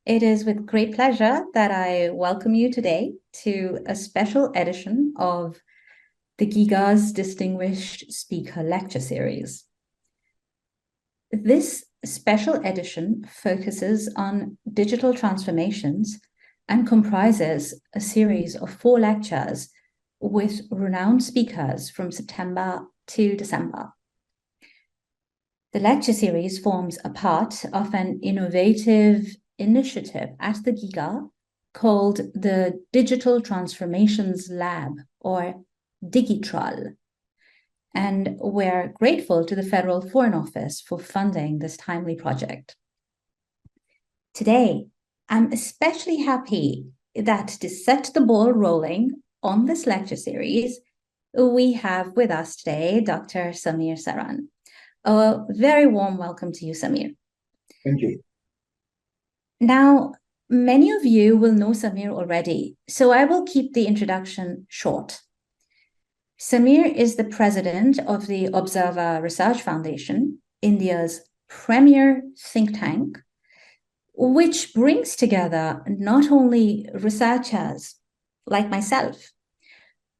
It is with great pleasure that I welcome you today to a special edition of the GIGA's Distinguished Speaker Lecture Series. This special edition focuses on digital transformations and comprises a series of 4 lectures with renowned speakers from September to December. The lecture series forms a part of an innovative initiative at the GIGA called the Digital Transformations Lab, or Digitral. And we're grateful to the Federal Foreign Office for funding this timely project. Today, I'm especially happy that to set the ball rolling on this lecture series, we have with us today Dr. Samir Saran. A very warm welcome to you, Samir. Thank you. Now, many of you will know Samir already, so I will keep the introduction short. Samir is the president of the Observer Research Foundation, India's premier think tank, which brings together not only researchers like myself,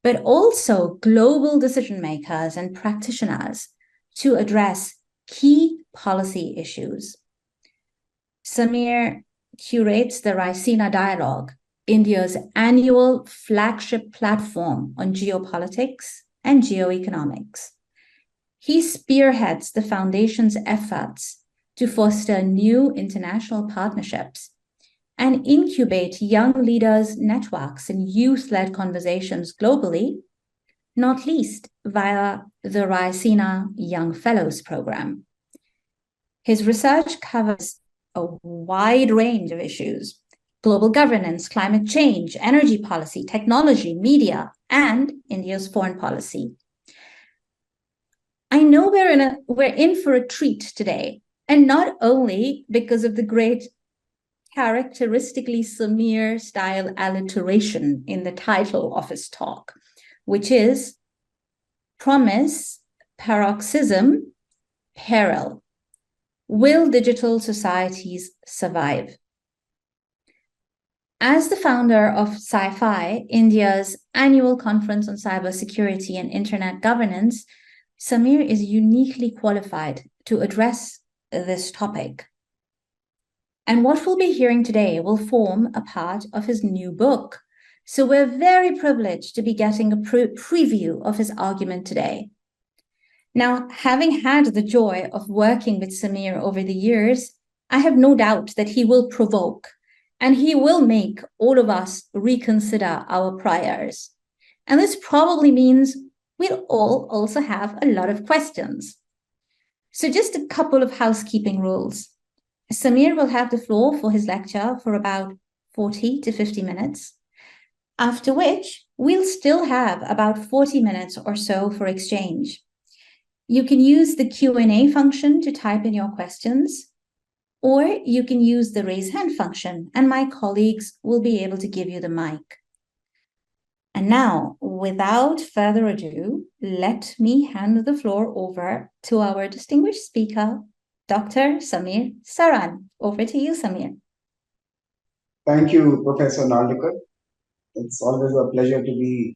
but also global decision makers and practitioners to address key policy issues. Samir curates the Raisina Dialogue, India's annual flagship platform on geopolitics and geoeconomics. He spearheads the foundation's efforts to foster new international partnerships and incubate young leaders' networks and youth-led conversations globally, not least via the Raisina Young Fellows Program. His research covers a wide range of issues: global governance, climate change, energy policy, technology, media, and India's foreign policy. I know we're in for a treat today, and not only because of the great characteristically Samir style alliteration in the title of his talk, which is Promise, Paroxysm, Peril. Will digital societies survive? As the founder of Sci-Fi, India's annual conference on cybersecurity and internet governance, Samir is uniquely qualified to address this topic. And what we'll be hearing today will form a part of his new book. So we're very privileged to be getting a preview of his argument today. Now, having had the joy of working with Samir over the years, I have no doubt that he will provoke and he will make all of us reconsider our priors. And this probably means we'll all also have a lot of questions. So just a couple of housekeeping rules. Samir will have the floor for his lecture for about 40 to 50 minutes, after which we'll still have about 40 minutes or so for exchange. You can use the Q&A function to type in your questions, or you can use the raise hand function, and my colleagues will be able to give you the mic. And now, without further ado, let me hand the floor over to our distinguished speaker, Dr. Samir Saran. Over to you, Samir. Thank you, Professor Narlikar. It's always a pleasure to be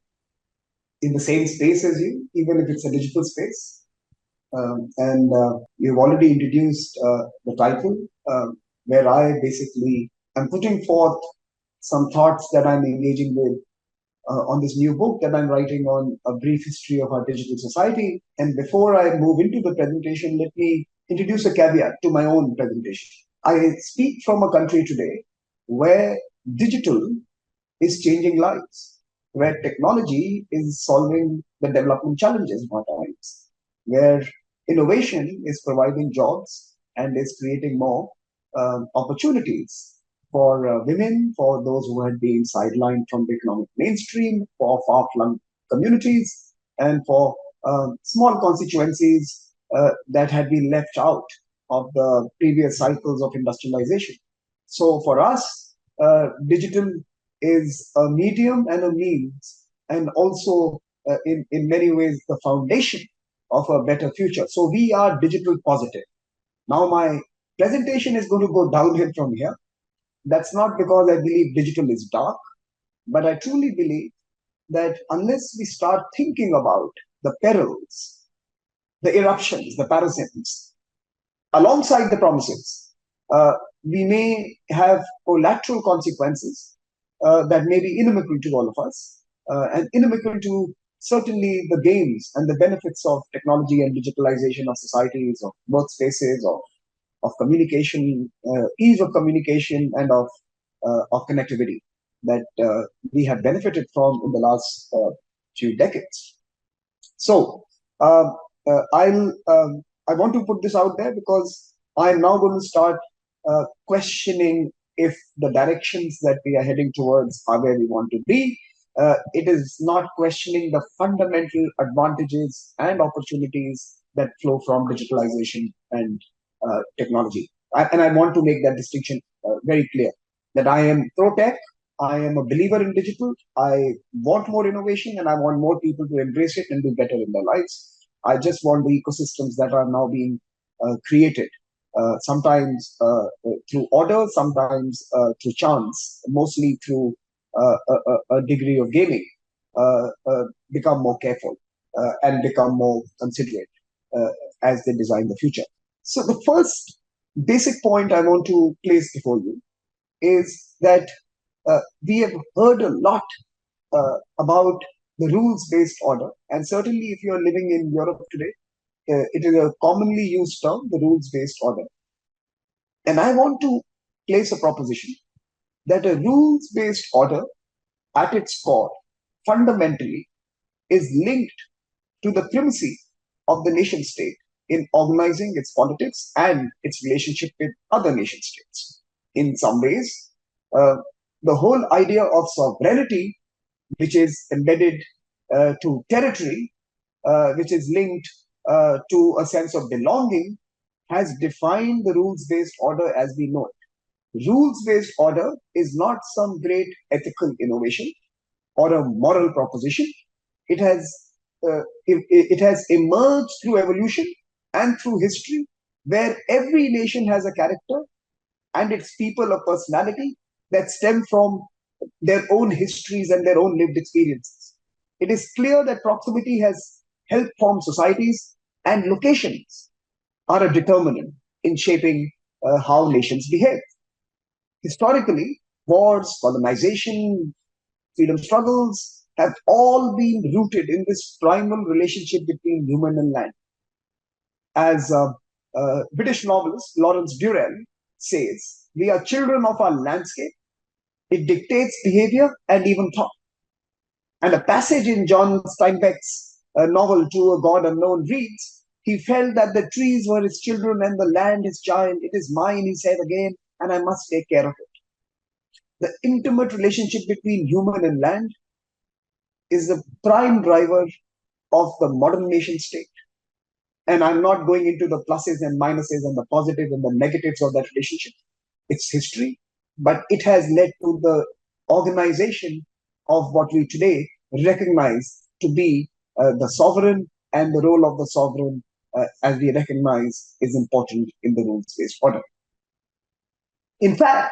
in the same space as you, even if it's a digital space. You've already introduced the title, where I basically am putting forth some thoughts that I'm engaging with on this new book that I'm writing on a brief history of our digital society. And before I move into the presentation, let me introduce a caveat to my own presentation. I speak from a country today where digital is changing lives, where technology is solving the development challenges of our times, where innovation is providing jobs and is creating more opportunities for women, for those who had been sidelined from the economic mainstream, for far-flung communities, and for small constituencies that had been left out of the previous cycles of industrialization. So for us, digital is a medium and a means, and also in many ways the foundation of a better future. So we are digital positive. Now my presentation is going to go downhill from here. That's not because I believe digital is dark, but I truly believe that unless we start thinking about the perils, the eruptions, the paroxysms, alongside the promises, uh, we may have collateral consequences that may be inimical to all of us and inimical to certainly the gains and the benefits of technology and digitalization of societies, of workspaces, of communication, ease of communication, and of connectivity that we have benefited from in the last few decades. So I want to put this out there because I'm now going to start questioning if the directions that we are heading towards are where we want to be. It is not questioning the fundamental advantages and opportunities that flow from digitalization and technology. And I want to make that distinction very clear that I am pro tech. I am a believer in digital. I want more innovation and I want more people to embrace it and do better in their lives. I just want the ecosystems that are now being created, sometimes through order, sometimes through chance, mostly through a degree of gaming, become more careful and become more considerate uh, as they design the future. So the first basic point I want to place before you is that we have heard a lot about the rules-based order, and certainly if you are living in Europe today, it is a commonly used term, the rules-based order. And I want to place a proposition that a rules-based order, at its core, fundamentally, is linked to the primacy of the nation state in organizing its politics and its relationship with other nation states. In some ways, uh, the whole idea of sovereignty, which is embedded to territory, which is linked to a sense of belonging, has defined the rules based order as we know it. Rules based order is not some great ethical innovation or a moral proposition. It has it has emerged through evolution and through history, where every nation has a character and its people a personality that stem from their own histories and their own lived experiences. It is clear that proximity has helped form societies, and locations are a determinant in shaping how nations behave. Historically, wars, colonization, freedom struggles have all been rooted in this primal relationship between human and land. As British novelist Lawrence Durrell says, we are children of our landscape. It dictates behavior and even thought. And a passage in John Steinbeck's novel To a God Unknown reads, he felt that the trees were his children and the land his child. It is mine, he said again, and I must take care of it. The intimate relationship between human and land is the prime driver of the modern nation state. And I'm not going into the pluses and minuses and the positives and the negatives of that relationship. It's history, but it has led to the organization of what we today recognize to be the sovereign, and the role of the sovereign, as we recognize, is important in the rules-based order. In fact,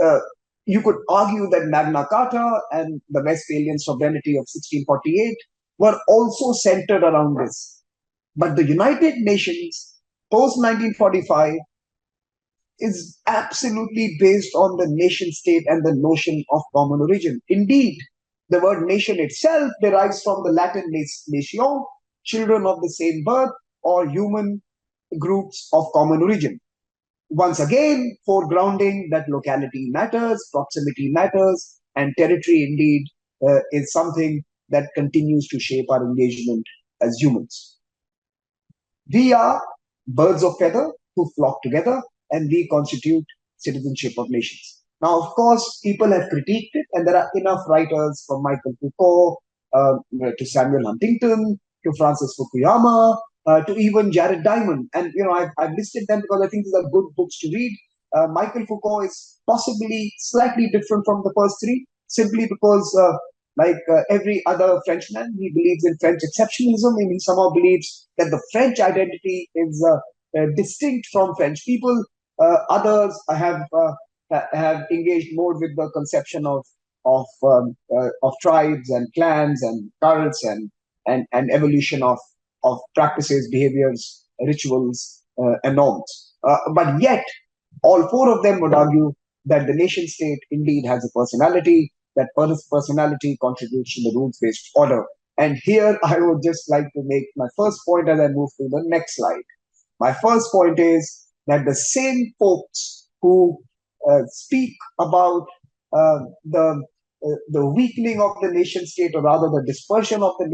uh, you could argue that Magna Carta and the Westphalian sovereignty of 1648 were also centered around this. But the United Nations post 1945 is absolutely based on the nation state and the notion of common origin. Indeed, the word nation itself derives from the Latin natio, children of the same birth, or human groups of common origin. Once again, foregrounding that locality matters, proximity matters, and territory indeed is something that continues to shape our engagement as humans. We are birds of feather who flock together, and we constitute citizenship of nations. Now, of course, people have critiqued it, and there are enough writers from Michael Foucault to Samuel Huntington to Francis Fukuyama to even Jared Diamond. And, I've listed them because I think these are good books to read. Michael Foucault is possibly slightly different from the first three, simply because like every other Frenchman, he believes in French exceptionalism, and he somehow believes that the French identity is distinct from French people. Others have have engaged more with the conception of tribes and clans and cults and evolution of practices, behaviors, rituals, and norms. But yet, all four of them would argue that the nation state indeed has a personality, that personality contributes to the rules based order. And here I would just like to make my first point as I move to the next slide. My first point is that the same folks who speak about the weakening of the nation state, or rather the dispersion of the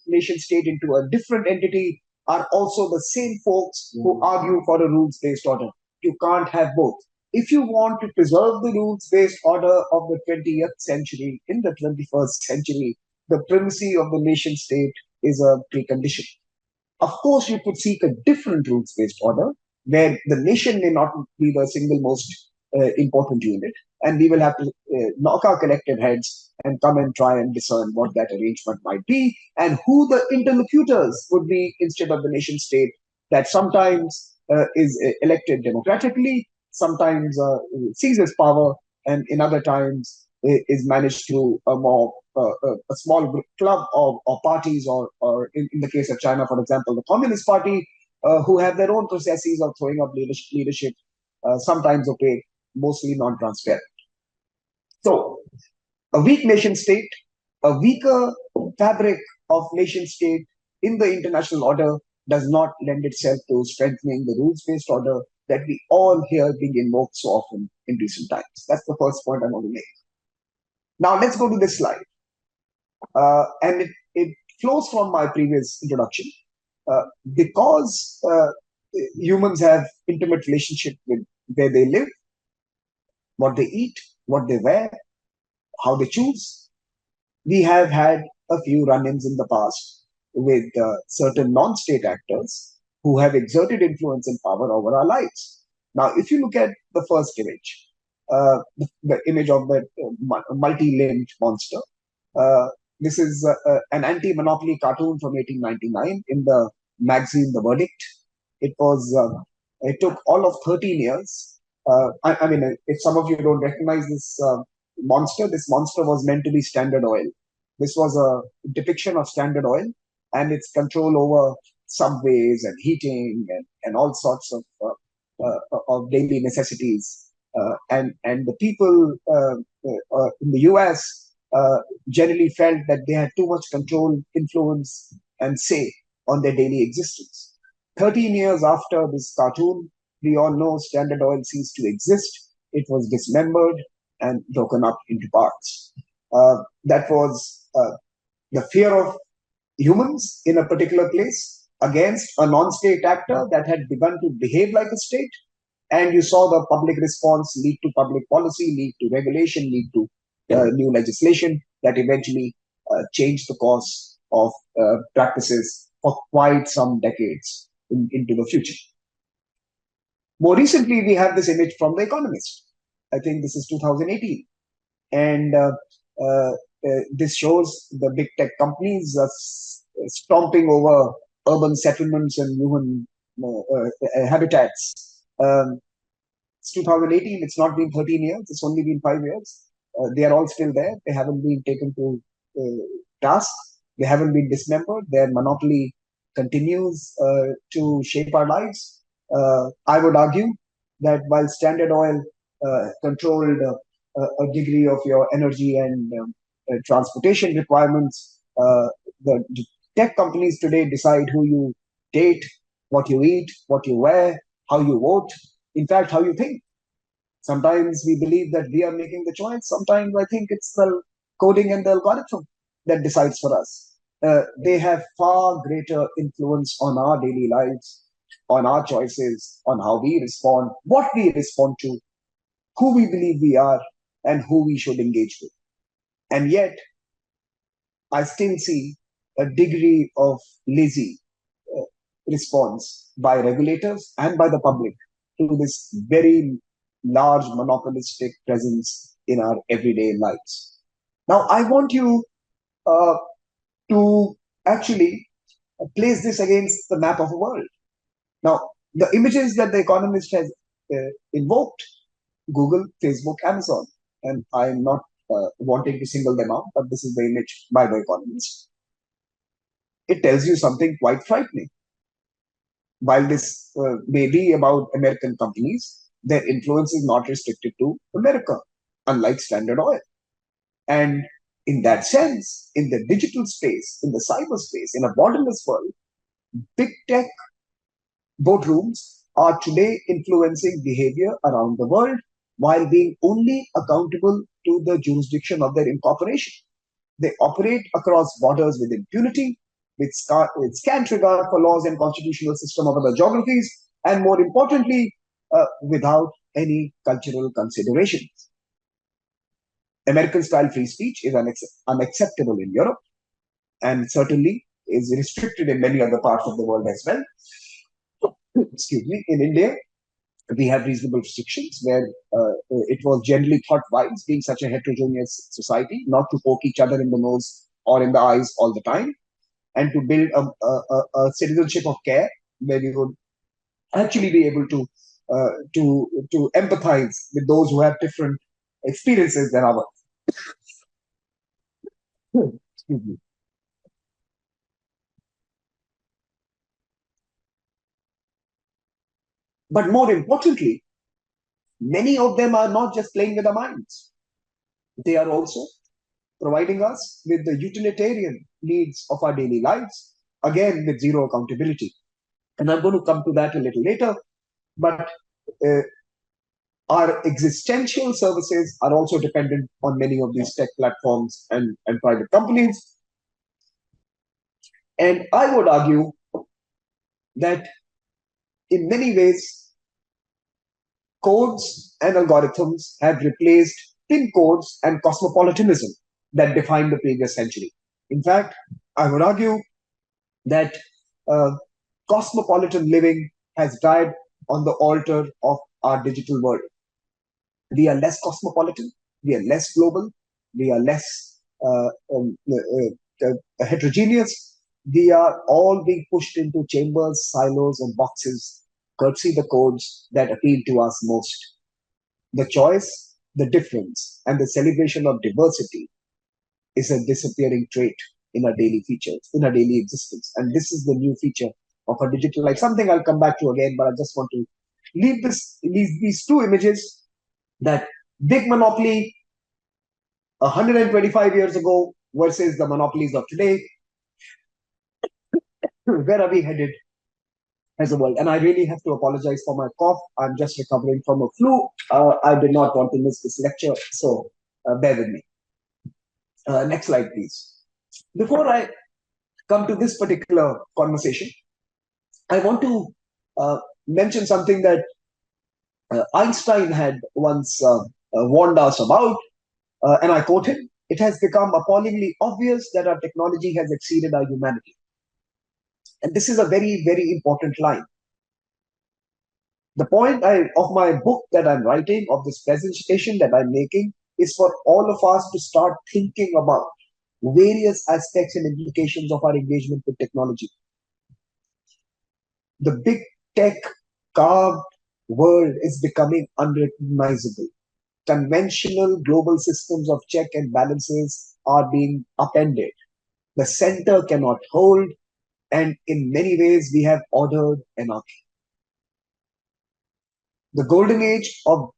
nation state into a different entity, are also the same folks who argue for a rules based order. You can't have both. If you want to preserve the rules based order of the 20th century in the 21st century, the primacy of the nation state is a precondition. Of course, you could seek a different rules-based order where the nation may not be the single most important unit, and we will have to knock our collective heads and come and try and discern what that arrangement might be and who the interlocutors would be instead of the nation state that sometimes is elected democratically, sometimes seizes power, and in other times is managed through a more a small club or parties, or in the case of China, for example, the Communist Party, who have their own processes of throwing up leadership, sometimes opaque, mostly non-transparent. So, a weak nation state, a weaker fabric of nation state in the international order does not lend itself to strengthening the rules-based order that we all hear being invoked so often in recent times. That's the first point I want to make. Now, let's go to this slide. And it flows from my previous introduction. Because humans have intimate relationship with where they live, what they eat, what they wear, how they choose, we have had a few run-ins in the past with certain non-state actors who have exerted influence and power over our lives. Now, if you look at the first image, the image of that multi-limbed monster, this is an anti-monopoly cartoon from 1899 in the magazine The Verdict. It took all of 13 years. I mean, if some of you don't recognize this this monster was meant to be Standard Oil. This was a depiction of Standard Oil and its control over subways and heating and all sorts of daily necessities. And the people in the US generally felt that they had too much control, influence, and say on their daily existence. 13 years after this cartoon, we all know Standard Oil ceased to exist. It was dismembered and broken up into parts. That was the fear of humans in a particular place against a non-state actor that had begun to behave like a state. And you saw the public response lead to public policy, lead to regulation, lead to new legislation that eventually changed the course of practices for quite some decades into the future. More recently, we have this image from The Economist. I think this is 2018. And this shows the big tech companies stomping over urban settlements and human habitats. It's 2018, it's not been 13 years, it's only been 5 years. They are all still there. They haven't been taken to task. They haven't been dismembered. Their monopoly continues to shape our lives. I would argue that while Standard Oil controlled a degree of your energy and transportation requirements, the tech companies today decide who you date, what you eat, what you wear, how you vote, in fact, how you think. Sometimes we believe that we are making the choice. Sometimes I think it's the coding and the algorithm that decides for us. They have far greater influence on our daily lives, on our choices, on how we respond, what we respond to, who we believe we are, and who we should engage with. And yet, I still see a degree of lazy response by regulators and by the public to this very large monopolistic presence in our everyday lives. Now, I want you to actually place this against the map of the world. Now, the images that The Economist has invoked, Google, Facebook, Amazon. And I'm not wanting to single them out, but this is the image by the economist. It tells you something quite frightening. While this may be about American companies, their influence is not restricted to America, unlike Standard Oil. And in that sense, in the digital space, in the cyberspace, in a borderless world, big tech boardrooms are today influencing behavior around the world while being only accountable to the jurisdiction of their incorporation. They operate across borders with impunity, with scant regard for laws and constitutional system of other geographies, and more importantly, without any cultural considerations. American style free speech is unacceptable in Europe and certainly is restricted in many other parts of the world as well. Excuse me. In India, we have reasonable restrictions where it was generally thought wise, being such a heterogeneous society, not to poke each other in the nose or in the eyes all the time, and to build a citizenship of care where we would actually be able to empathize with those who have different experiences than ours. Excuse me. But more importantly, many of them are not just playing with our minds. They are also providing us with the utilitarian needs of our daily lives, again with zero accountability. And I'm going to come to that a little later. But uh, our existential services are also dependent on many of these tech platforms and private companies. And I would argue that in many ways, codes and algorithms have replaced pin codes and cosmopolitanism that defined the previous century. In fact, I would argue that cosmopolitan living has died on the altar of our digital world. We are less cosmopolitan, we are less global, we are less heterogeneous. We are all being pushed into chambers, silos, and boxes, courtesy the codes that appeal to us most. The choice, the difference, and the celebration of diversity is a disappearing trait in our daily features, in our daily existence. And this is the new feature of our digital life. Something I'll come back to again, but I just want to leave these two images that big monopoly 125 years ago versus the monopolies of today. Where are we headed as a world? And I really have to apologize for my cough. I'm just recovering from a flu. I did not want to miss this lecture, so bear with me. Next slide, please. Before I come to this particular conversation, I want to mention something that Einstein had once warned us about, and I quote him: "It has become appallingly obvious that our technology has exceeded our humanity." And this is a very, very important line. The point of my book that I'm writing, of this presentation that I'm making, is for all of us to start thinking about various aspects and implications of our engagement with technology. The big tech carved world is becoming unrecognizable. Conventional global systems of check and balances are being upended. The center cannot hold, and in many ways we have ordered anarchy. The golden age of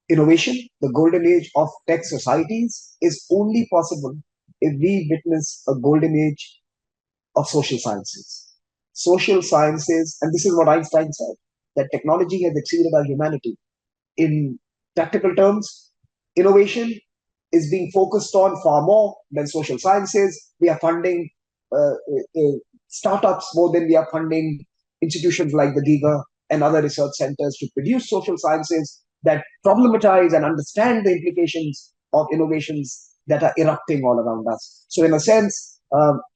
innovation, the golden age of tech societies is only possible if we witness a golden age of social sciences. Social sciences, and this is what Einstein said, that technology has exceeded our humanity. In practical terms, innovation is being focused on far more than social sciences. We are funding startups more than we are funding institutions like the GIGA and other research centers to produce social sciences that problematize and understand the implications of innovations that are erupting all around us. So in a sense,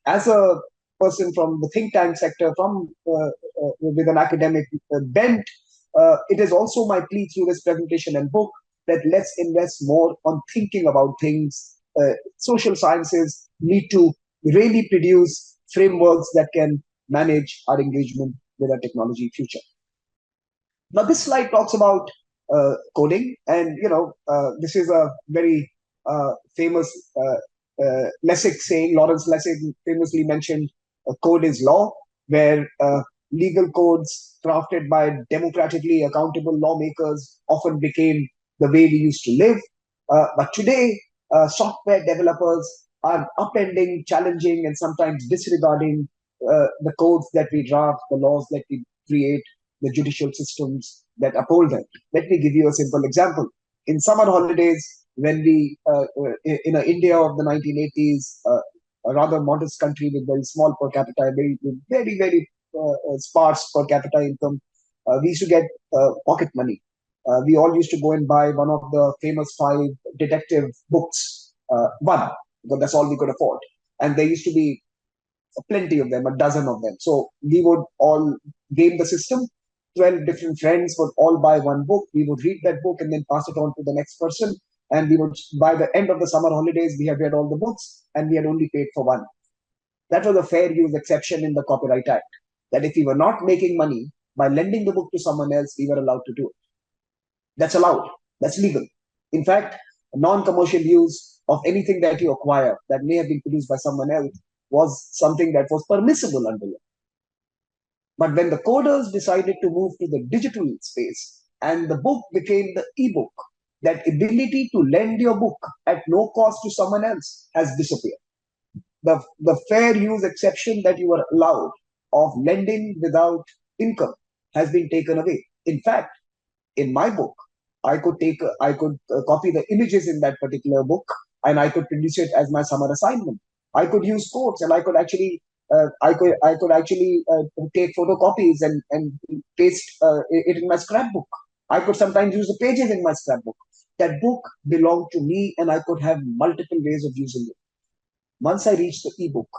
as a person from the think tank sector, with an academic bent, it is also my plea through this presentation and book that let's invest more on thinking about things. Social sciences need to really produce frameworks that can manage our engagement with our technology future. Now, this slide talks about coding. And, this is a very famous Lessig saying. Lawrence Lessig famously mentioned code is law, where legal codes crafted by democratically accountable lawmakers often became the way we used to live. But today, software developers are upending, challenging, and sometimes disregarding the codes that we draft, the laws that we create, the judicial systems that uphold them. Let me give you a simple example. In summer holidays, when we, in India of the 1980s, a rather modest country with very small per capita, very sparse per capita income, we used to get pocket money. We all used to go and buy one of the famous 5 detective books, one, because that's all we could afford. And there used to be plenty of them, a dozen of them. So we would all game the system. 12 different friends would all buy one book. We would read that book and then pass it on to the next person. And we would, by the end of the summer holidays, we had read all the books and we had only paid for one. That was a fair use exception in the Copyright Act, that if we were not making money by lending the book to someone else, we were allowed to do it. That's allowed. That's legal. In fact, non-commercial use of anything that you acquire that may have been produced by someone else was something that was permissible under law. But when the coders decided to move to the digital space and the book became the ebook, that ability to lend your book at no cost to someone else has disappeared. The fair use exception that you were allowed of lending without income has been taken away. In fact, in my book, I could copy the images in that particular book and I could produce it as my summer assignment. I could use quotes and I could actually take photocopies and paste it in my scrapbook. I could sometimes use the pages in my scrapbook. That book belonged to me and I could have multiple ways of using it. Once I reached the ebook,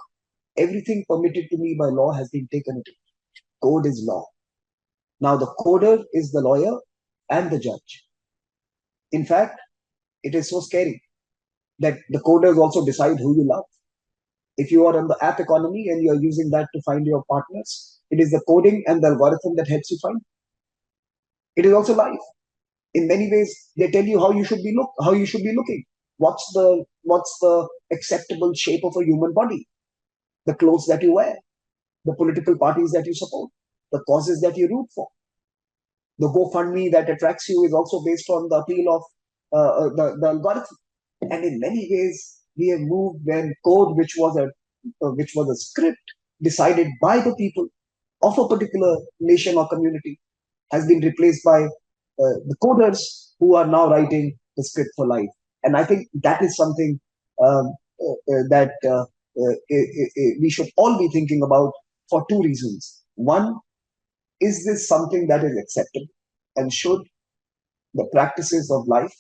everything permitted to me by law has been taken away. Code is law. Now the coder is the lawyer and the judge. In fact, it is so scary that the coders also decide who you love. If you are on the app economy and you are using that to find your partners, it is the coding and the algorithm that helps you find. It is also life. In many ways, they tell you how you should be looking. What's the acceptable shape of a human body? The clothes that you wear, the political parties that you support, the causes that you root for. The GoFundMe that attracts you is also based on the appeal of the algorithm. And in many ways, we have moved when code, which was a script decided by the people of a particular nation or community, has been replaced by the coders who are now writing the script for life. And I think that is something that we should all be thinking about for 2 reasons. One, is this something that is acceptable? And should the practices of life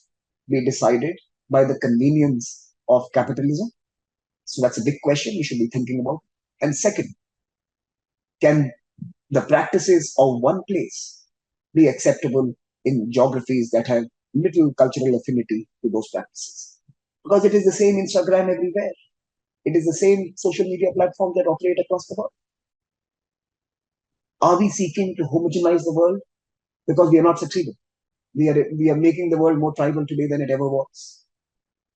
be decided by the convenience of capitalism? So that's a big question we should be thinking about. And second, can the practices of one place be acceptable in geographies that have little cultural affinity to those practices? Because it is the same Instagram everywhere. It is the same social media platforms that operate across the world. Are we seeking to homogenize the world? Because we are not succeeding. We are making the world more tribal today than it ever was.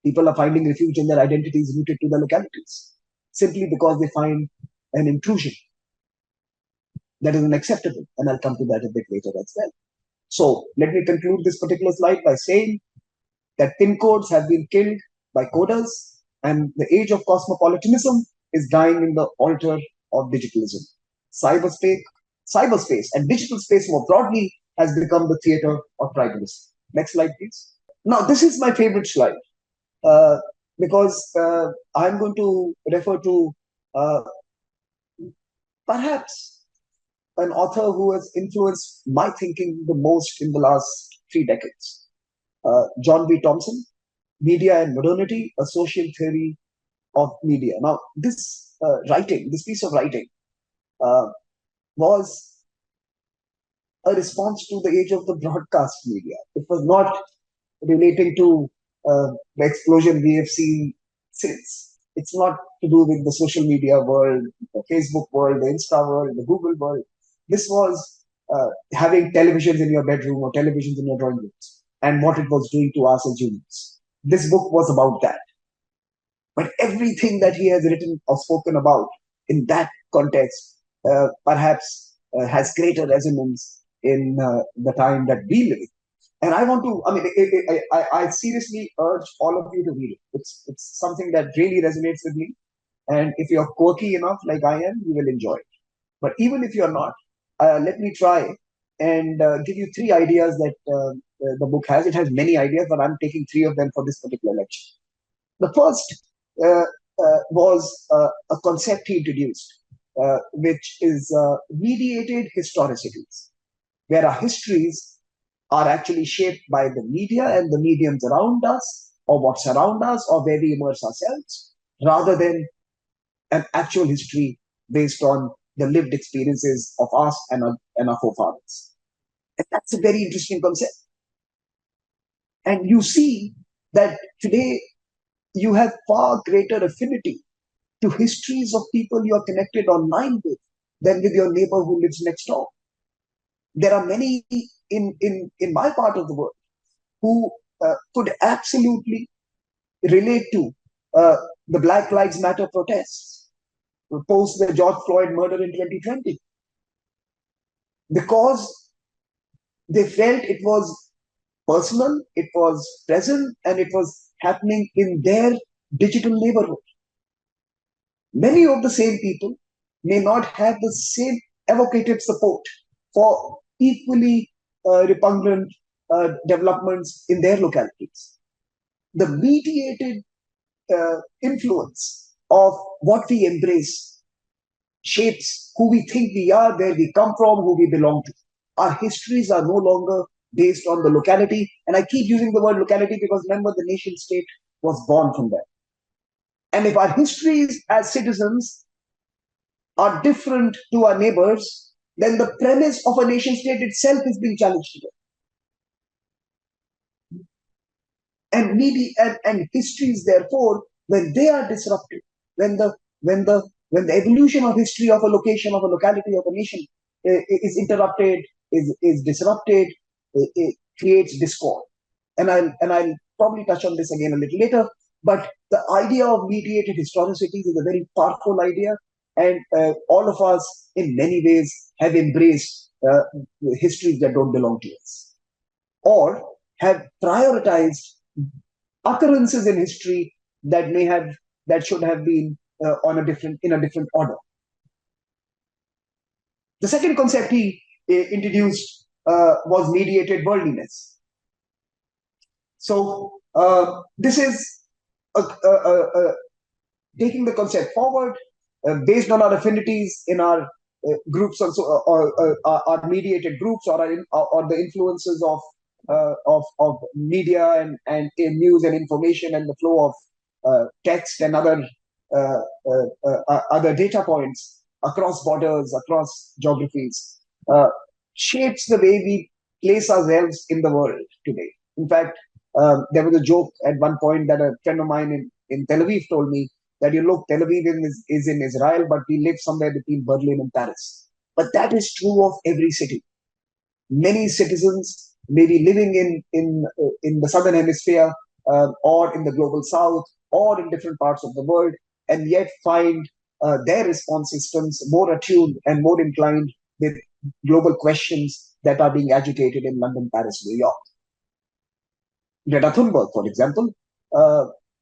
People are finding refuge in their identities rooted to the localities, simply because they find an intrusion that is unacceptable. And I'll come to that a bit later as well. So let me conclude this particular slide by saying that pin codes have been killed by coders, and the age of cosmopolitanism is dying in the altar of digitalism. Cyberspace and digital space more broadly has become the theater of tribalism. Next slide, please. Now, this is my favorite slide because I'm going to refer to perhaps an author who has influenced my thinking the most in the last 3 decades. John B. Thompson, Media and Modernity, A Social Theory of Media. Now, this piece of writing was a response to the age of the broadcast media. It was not relating to the explosion we have seen since. It's not to do with the social media world, the Facebook world, the Insta world, the Google world. This was having televisions in your bedroom or televisions in your drawing rooms and what it was doing to us as humans. This book was about that. But everything that he has written or spoken about in that context perhaps has greater resonance in the time that we live in. And I want to, I mean, I seriously urge all of you to read it. It's something that really resonates with me. And if you're quirky enough, like I am, you will enjoy it. But even if you're not, let me try and give you three ideas that the book has. It has many ideas, but I'm taking three of them for this particular lecture. The first was a concept he introduced, which is mediated historicities, where our histories are actually shaped by the media and the mediums around us, or what's around us, or where we immerse ourselves, rather than an actual history based on the lived experiences of us and our forefathers. And that's a very interesting concept. And you see that today you have far greater affinity to histories of people you are connected online with than with your neighbor who lives next door. There are many in my part of the world who could absolutely relate to the Black Lives Matter protests post the George Floyd murder in 2020 because they felt it was personal, it was present, and it was happening in their digital neighborhood. Many of the same people may not have the same evocative support for equally repugnant developments in their localities. The mediated influence of what we embrace shapes who we think we are, where we come from, who we belong to. Our histories are no longer based on the locality. And I keep using the word locality because remember, the nation state was born from there. And if our histories as citizens are different to our neighbors, then the premise of a nation state itself is being challenged today. And media and histories, therefore, when they are disrupted, when the evolution of history of a location, of a locality, of a nation is interrupted, is disrupted, it creates discord. And I'll probably touch on this again a little later. But the idea of mediated historicities is a very powerful idea, and all of us, in many ways, have embraced histories that don't belong to us, or have prioritized occurrences in history that should have been in a different order. The second concept he introduced was mediated worldliness. So this is taking the concept forward based on our affinities in our groups, also or our mediated groups, or the influences of media and news and information and the flow of text and other data points across borders, across geographies, shapes the way we place ourselves in the world today. In fact, there was a joke at one point that a friend of mine in Tel Aviv told me that, you look, Tel Aviv is in Israel, but we live somewhere between Berlin and Paris. But that is true of every city. Many citizens may be living in the southern hemisphere or in the global south or in different parts of the world, and yet find their response systems more attuned and more inclined with global questions that are being agitated in London, Paris, New York. Greta Thunberg, for example,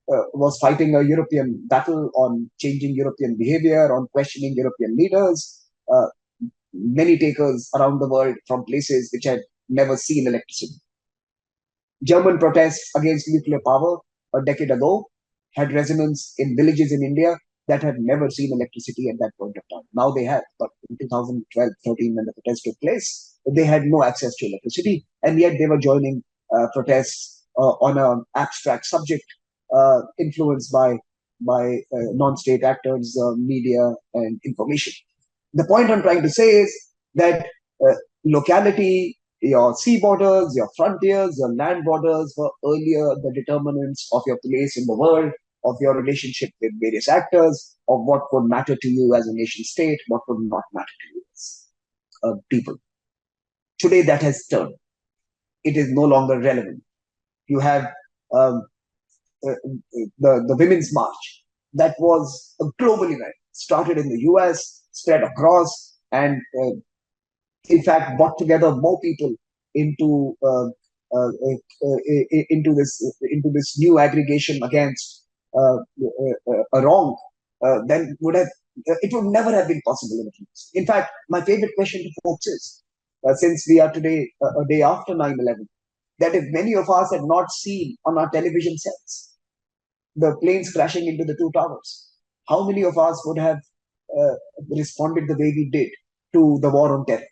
was fighting a European battle on changing European behavior, on questioning European leaders. Many takers around the world from places which had never seen electricity. German protests against nuclear power a decade ago had resonance in villages in India that had never seen electricity at that point of time. Now they have, but in 2012-13, when the protests took place, they had no access to electricity, and yet they were joining protests on an abstract subject influenced by non-state actors, media, and information. The point I'm trying to say is that locality, your sea borders, your frontiers, your land borders were earlier the determinants of your place in the world, of your relationship with various actors, of what would matter to you as a nation state, what would not matter to you as people. Today that has turned. It is no longer relevant. You have um, the Women's March. That was a global event. Started in the US, spread across, and in fact brought together more people into into this new aggregation against a wrong then would have it would never have been possible in the past. In fact, my favorite question to folks is, since we are today a day after 9/11, that if many of us had not seen on our television sets the planes crashing into the two towers, how many of us would have uh, responded the way we did to the war on terror?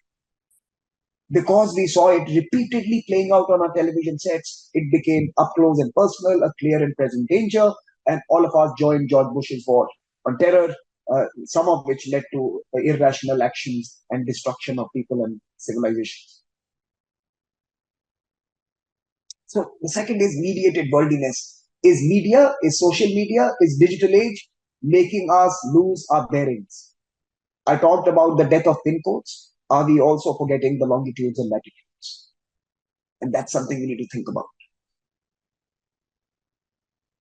Because we saw it repeatedly playing out on our television sets, it became up close and personal, a clear and present danger, and all of us joined George Bush's war on terror, some of which led to irrational actions and destruction of people and civilizations. So the second is mediated worldliness. Is media, is social media, is digital age making us lose our bearings? I talked about the death of pin codes. Are we also forgetting the longitudes and latitudes? And that's something we need to think about.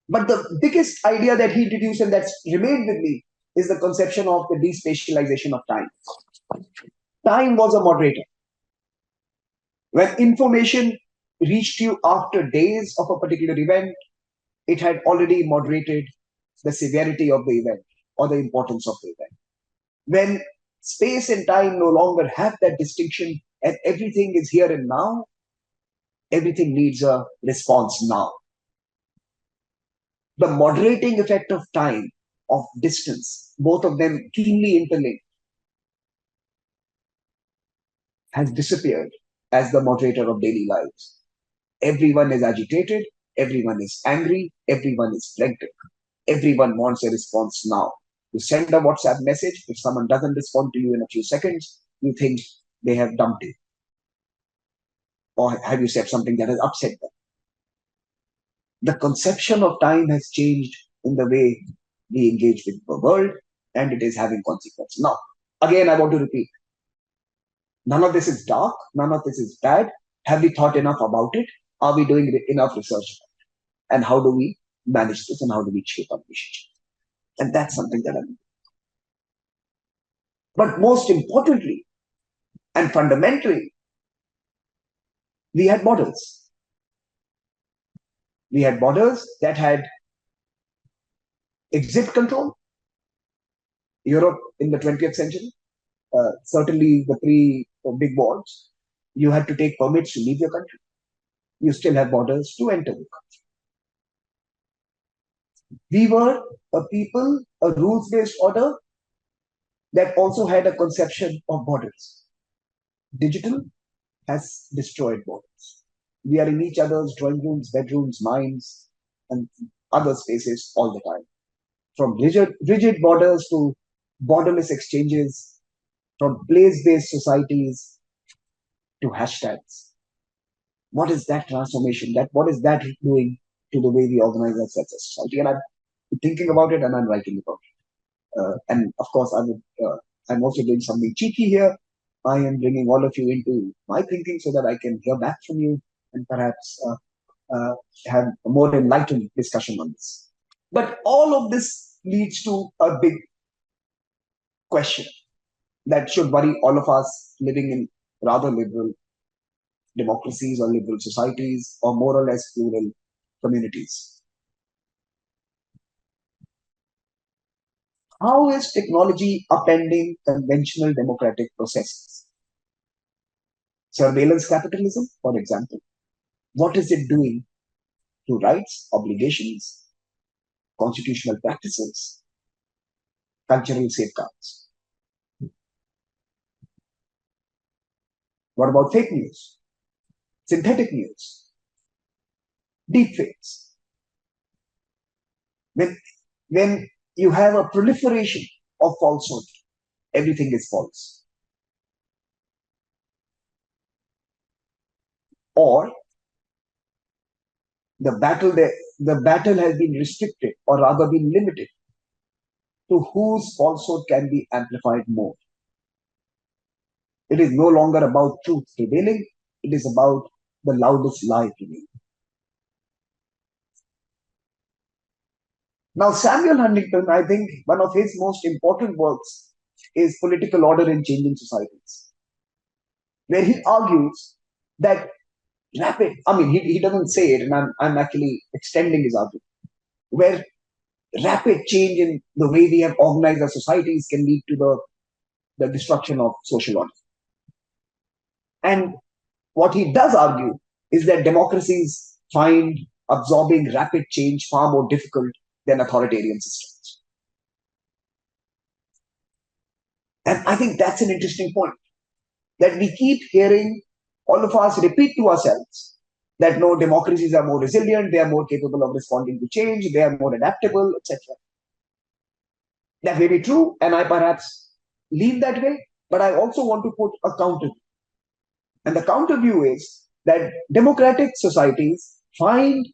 But the biggest idea that he introduced and that's remained with me is the conception of the despatialization of time. Time was a moderator. When information reached you after days of a particular event, it had already moderated the severity of the event or the importance of the event. When space and time no longer have that distinction and everything is here and now, everything needs a response now. The moderating effect of time, of distance, both of them keenly interlinked, has disappeared as the moderator of daily lives. Everyone is agitated, everyone is angry, everyone is frantic, everyone wants a response now. You send a WhatsApp message, if someone doesn't respond to you in a few seconds, you think they have dumped you. Or have you said something that has upset them? The conception of time has changed in the way we engage with the world, and it is having consequences. Now, again, I want to repeat, none of this is dark, none of this is bad. Have we thought enough about it? Are we doing enough research about it? And how do we manage this and how do we shape our relationship? And that's something that I'm doing. But most importantly and fundamentally, we had borders. We had borders that had exit control. Europe in the 20th century, certainly the pre-big wars, you had to take permits to leave your country. You still have borders to enter the country. We were a people, a rules-based order that also had a conception of borders. Digital has destroyed borders. We are in each other's drawing rooms, bedrooms, minds, and other spaces all the time. From rigid borders to borderless exchanges, from place-based societies to hashtags. What is that transformation? What is that doing to the way we organize ourselves as a society? And I'm thinking about it and I'm writing about it. And of course, I'm also doing something cheeky here. I am bringing all of you into my thinking so that I can hear back from you and perhaps have a more enlightened discussion on this. But all of this leads to a big question that should worry all of us living in rather liberal democracies or liberal societies or more or less plural communities. How is technology upending conventional democratic processes? Surveillance capitalism, for example. What is it doing to rights, obligations, constitutional practices, cultural safeguards? What about fake news, synthetic news, deepfakes? When you have a proliferation of falsehood, everything is false. Or the battle has been restricted or rather been limited to whose falsehood can be amplified more. It is no longer about truth prevailing. It is about the loudest lie prevailing. Now, Samuel Huntington, I think one of his most important works is Political Order in Changing Societies, where he argues that he doesn't say it, and I'm actually extending his argument, where rapid change in the way we have organized our societies can lead to the destruction of social order. And what he does argue is that democracies find absorbing rapid change far more difficult than authoritarian systems. And I think that's an interesting point, that we keep hearing all of us repeat to ourselves that no, democracies are more resilient, they are more capable of responding to change, they are more adaptable, etc. That may be true, and I perhaps lean that way, but I also want to put a counter. And the counter view is that democratic societies find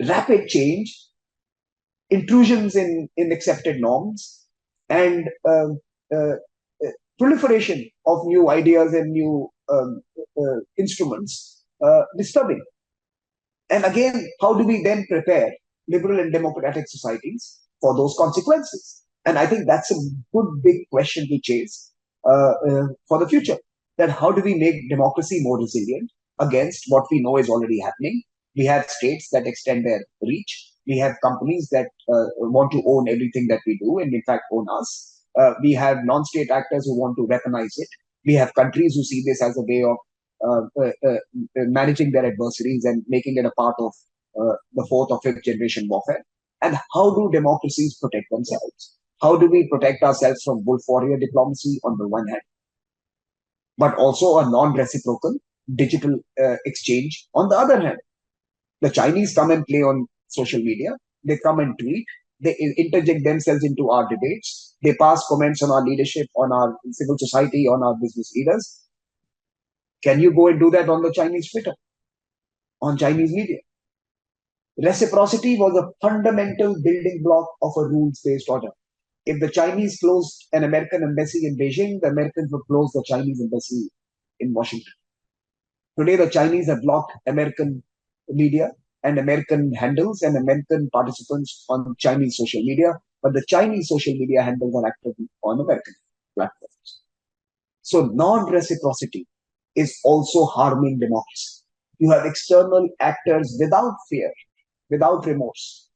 rapid change, intrusions in accepted norms, and proliferation of new ideas and new instruments disturbing. And again, how do we then prepare liberal and democratic societies for those consequences? And I think that's a good big question to chase for the future. That how do we make democracy more resilient against what we know is already happening? We have states that extend their reach. We have companies that want to own everything that we do and in fact own us. We have non-state actors who want to weaponize it. We have countries who see this as a way of managing their adversaries and making it a part of the fourth or fifth generation warfare. And how do democracies protect themselves? How do we protect ourselves from wolf warrior diplomacy on the one hand, but also a non-reciprocal digital exchange on the other hand? The Chinese come and play on social media. They come and tweet. They interject themselves into our debates. They pass comments on our leadership, on our civil society, on our business leaders. Can you go and do that on the Chinese Twitter, on Chinese media? Reciprocity was a fundamental building block of a rules-based order. If the Chinese closed an American embassy in Beijing, the Americans would close the Chinese embassy in Washington. Today, the Chinese have blocked American media and American handles and American participants on Chinese social media, but the Chinese social media handles are active on American platforms. So non-reciprocity is also harming democracy. You have external actors without fear, without remorse,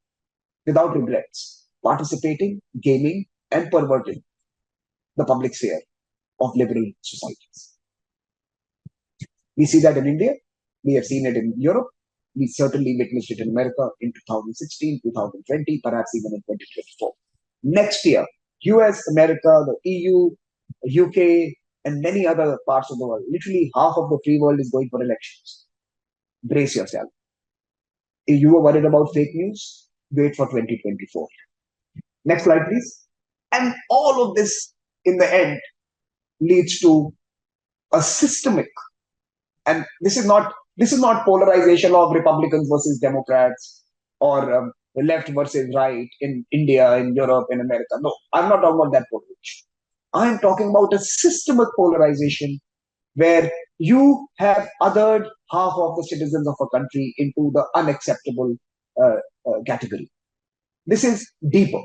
without regrets, participating, gaming, and perverting the public sphere of liberal societies. We see that in India. We have seen it in Europe. We certainly witnessed it in America in 2016, 2020, perhaps even in 2024. Next year, US, America, the EU, UK, and many other parts of the world, literally half of the free world is going for elections. Brace yourself. If you are worried about fake news, wait for 2024. Next slide, please. And all of this, in the end, leads to a systemic, and this is not polarization of Republicans versus Democrats or left versus right in India, in Europe, in America. No, I'm not talking about that polarization. I'm talking about a systemic polarization where you have othered half of the citizens of a country into the unacceptable category. This is deeper.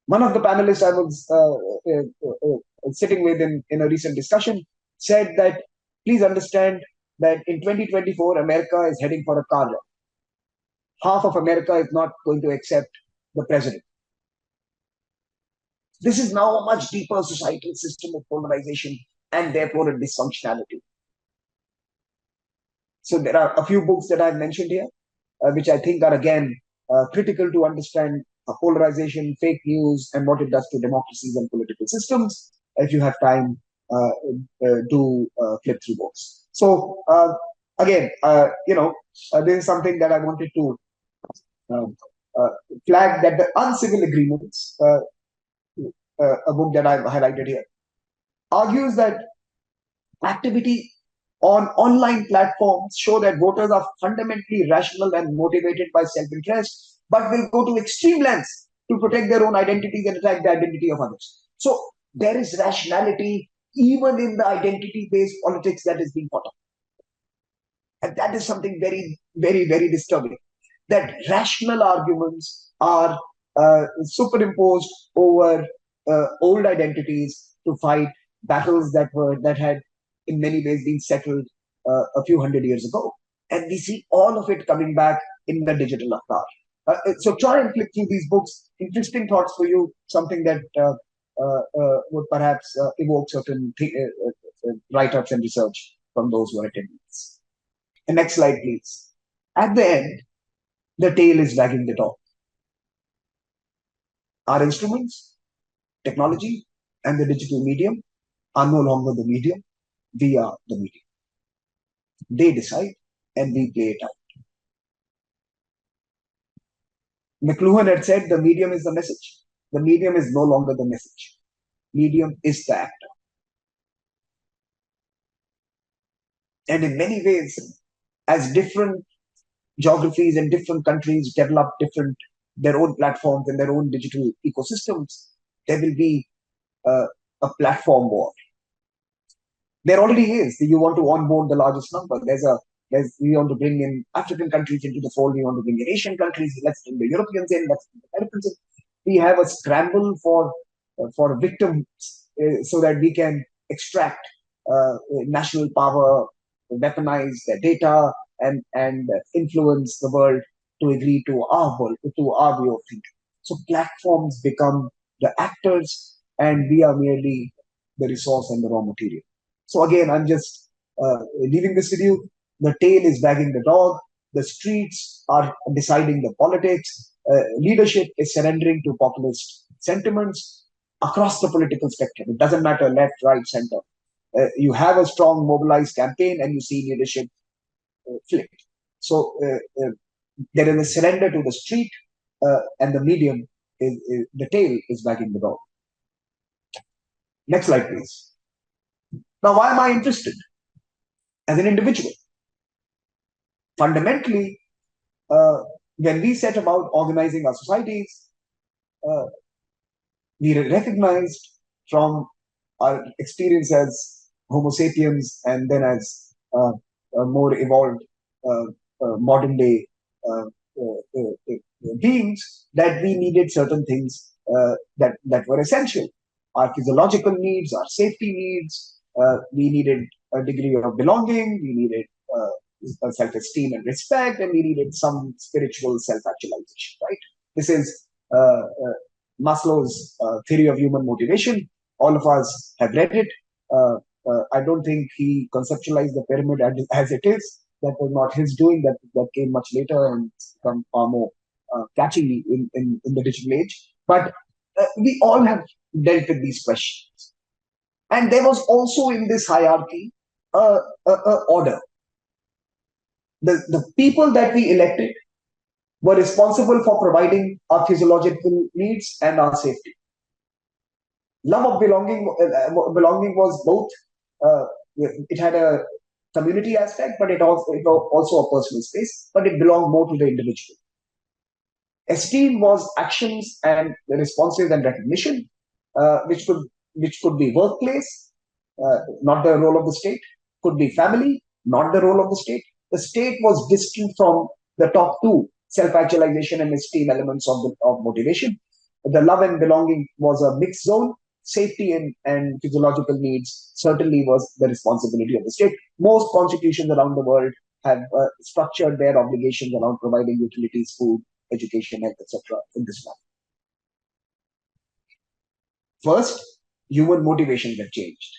One of the panelists I was sitting with in a recent discussion said that please understand that in 2024, America is heading for a car wreck. Half of America is not going to accept the president. This is now a much deeper societal system of polarization and therefore a dysfunctionality. So there are a few books that I've mentioned here, which I think are again critical to understand polarization, fake news, and what it does to democracies and political systems. If you have time, do flip through books. So again, this is something that I wanted to flag, that the Uncivil Agreements, a book that I've highlighted here, argues that activity on online platforms show that voters are fundamentally rational and motivated by self-interest, but will go to extreme lengths to protect their own identities and attack the identity of others. So there is rationality even in the identity-based politics that is being fought up. And that is something very, very, very disturbing. That rational arguments are superimposed over old identities to fight battles that had in many ways been settled a few hundred years ago. And we see all of it coming back in the digital avatar. So try and click through these books. Interesting thoughts for you, something that would perhaps evoke certain write-ups and research from those who are attending this. The next slide, please. At the end, the tail is wagging the dog. Our instruments, technology, and the digital medium are no longer the medium. We are the medium. They decide, and we play it out. McLuhan had said the medium is the message. The medium is no longer the message. Medium is the actor. And in many ways, as different geographies and different countries develop their own platforms and their own digital ecosystems, there will be a platform war. There already is. You want to onboard the largest number. We want to bring in African countries into the fold. We want to bring in Asian countries. Let's bring the Europeans in. Let's bring the Americans in. We have a scramble for victims so that we can extract national power, weaponize their data, and influence the world to agree to our world, to our way of thinking. So platforms become the actors, and we are merely the resource and the raw material. So again, I'm just leaving this with you. The tail is wagging the dog. The streets are deciding the politics. Leadership is surrendering to populist sentiments across the political spectrum. It doesn't matter left, right, center. You have a strong mobilized campaign and you see leadership flip. So there is a surrender to the street, and the medium, the tail is wagging the dog. Next slide, please. Now, why am I interested as an individual? Fundamentally, when we set about organizing our societies, we recognized from our experience as Homo sapiens and then as more evolved modern day beings that we needed certain things that were essential. Our physiological needs, our safety needs, we needed a degree of belonging, we needed self-esteem and respect, and we needed some spiritual self-actualization, right? This is Maslow's theory of human motivation. All of us have read it. I don't think he conceptualized the pyramid as it is. That was not his doing. That came much later and become far more catchy in the digital age. But we all have dealt with these questions. And there was also in this hierarchy order. The people that we elected were responsible for providing our physiological needs and our safety. Love of belonging was both. It had a community aspect, but it also a personal space, but it belonged more to the individual. Esteem was actions and responses and recognition, which could be workplace, not the role of the state, could be family, not the role of the state. The state was distant from the top two, self-actualization and esteem elements of motivation. The love and belonging was a mixed zone. Safety and physiological needs certainly was the responsibility of the state. Most constitutions around the world have structured their obligations around providing utilities, food, education, health, etc. in this manner. First, human motivations have changed.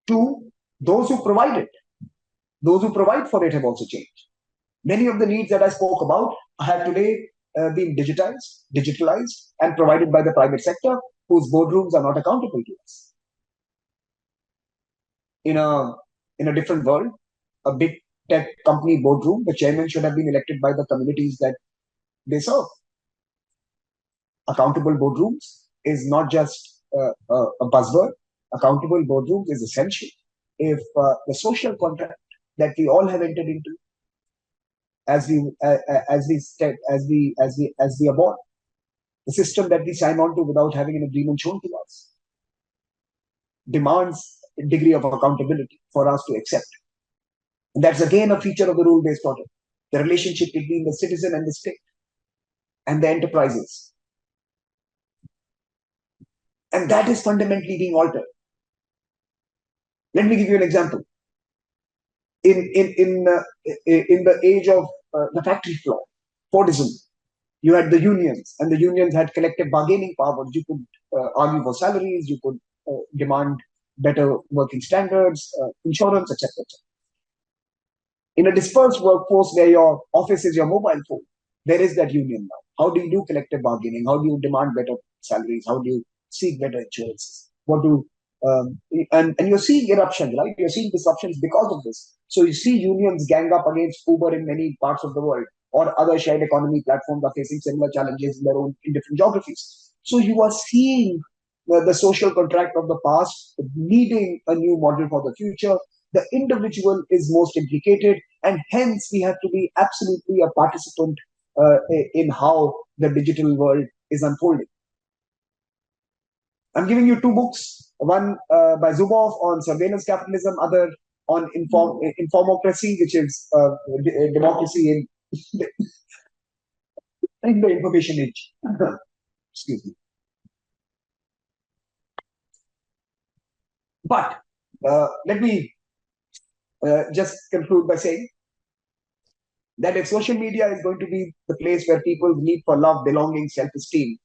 Two, those who provide for it have also changed. Many of the needs that I spoke about have today been digitalized, and provided by the private sector, whose boardrooms are not accountable to us. In a different world, a big tech company boardroom, the chairman should have been elected by the communities that they serve. Accountable boardrooms is not just a buzzword. Accountable boardrooms is essential if the social contract that we all have entered into as we are born, the system that we sign on to without having an agreement shown to us, demands a degree of accountability for us to accept. And that's again a feature of the rule-based order, the relationship between the citizen and the state and the enterprises. And that is fundamentally being altered. Let me give you an example. In the age of the factory floor, Fordism, you had the unions, and the unions had collective bargaining powers. You could argue for salaries, you could demand better working standards, insurance, etc. In a dispersed workforce where your office is your mobile phone, there is that union now. How do you do collective bargaining? How do you demand better salaries? How do you seek better insurances? What do and you're seeing eruptions, right? You're seeing disruptions because of this. So you see unions gang up against Uber in many parts of the world, or other shared economy platforms are facing similar challenges in their own in different geographies. So you are seeing the social contract of the past needing a new model for the future. The individual is most implicated, and hence we have to be absolutely a participant in how the digital world is unfolding. I'm giving you two books, one by Zuboff on surveillance capitalism, other on informocracy, which is democracy in the information age. Excuse me. But let me just conclude by saying that if social media is going to be the place where people's need for love, belonging, self-esteem,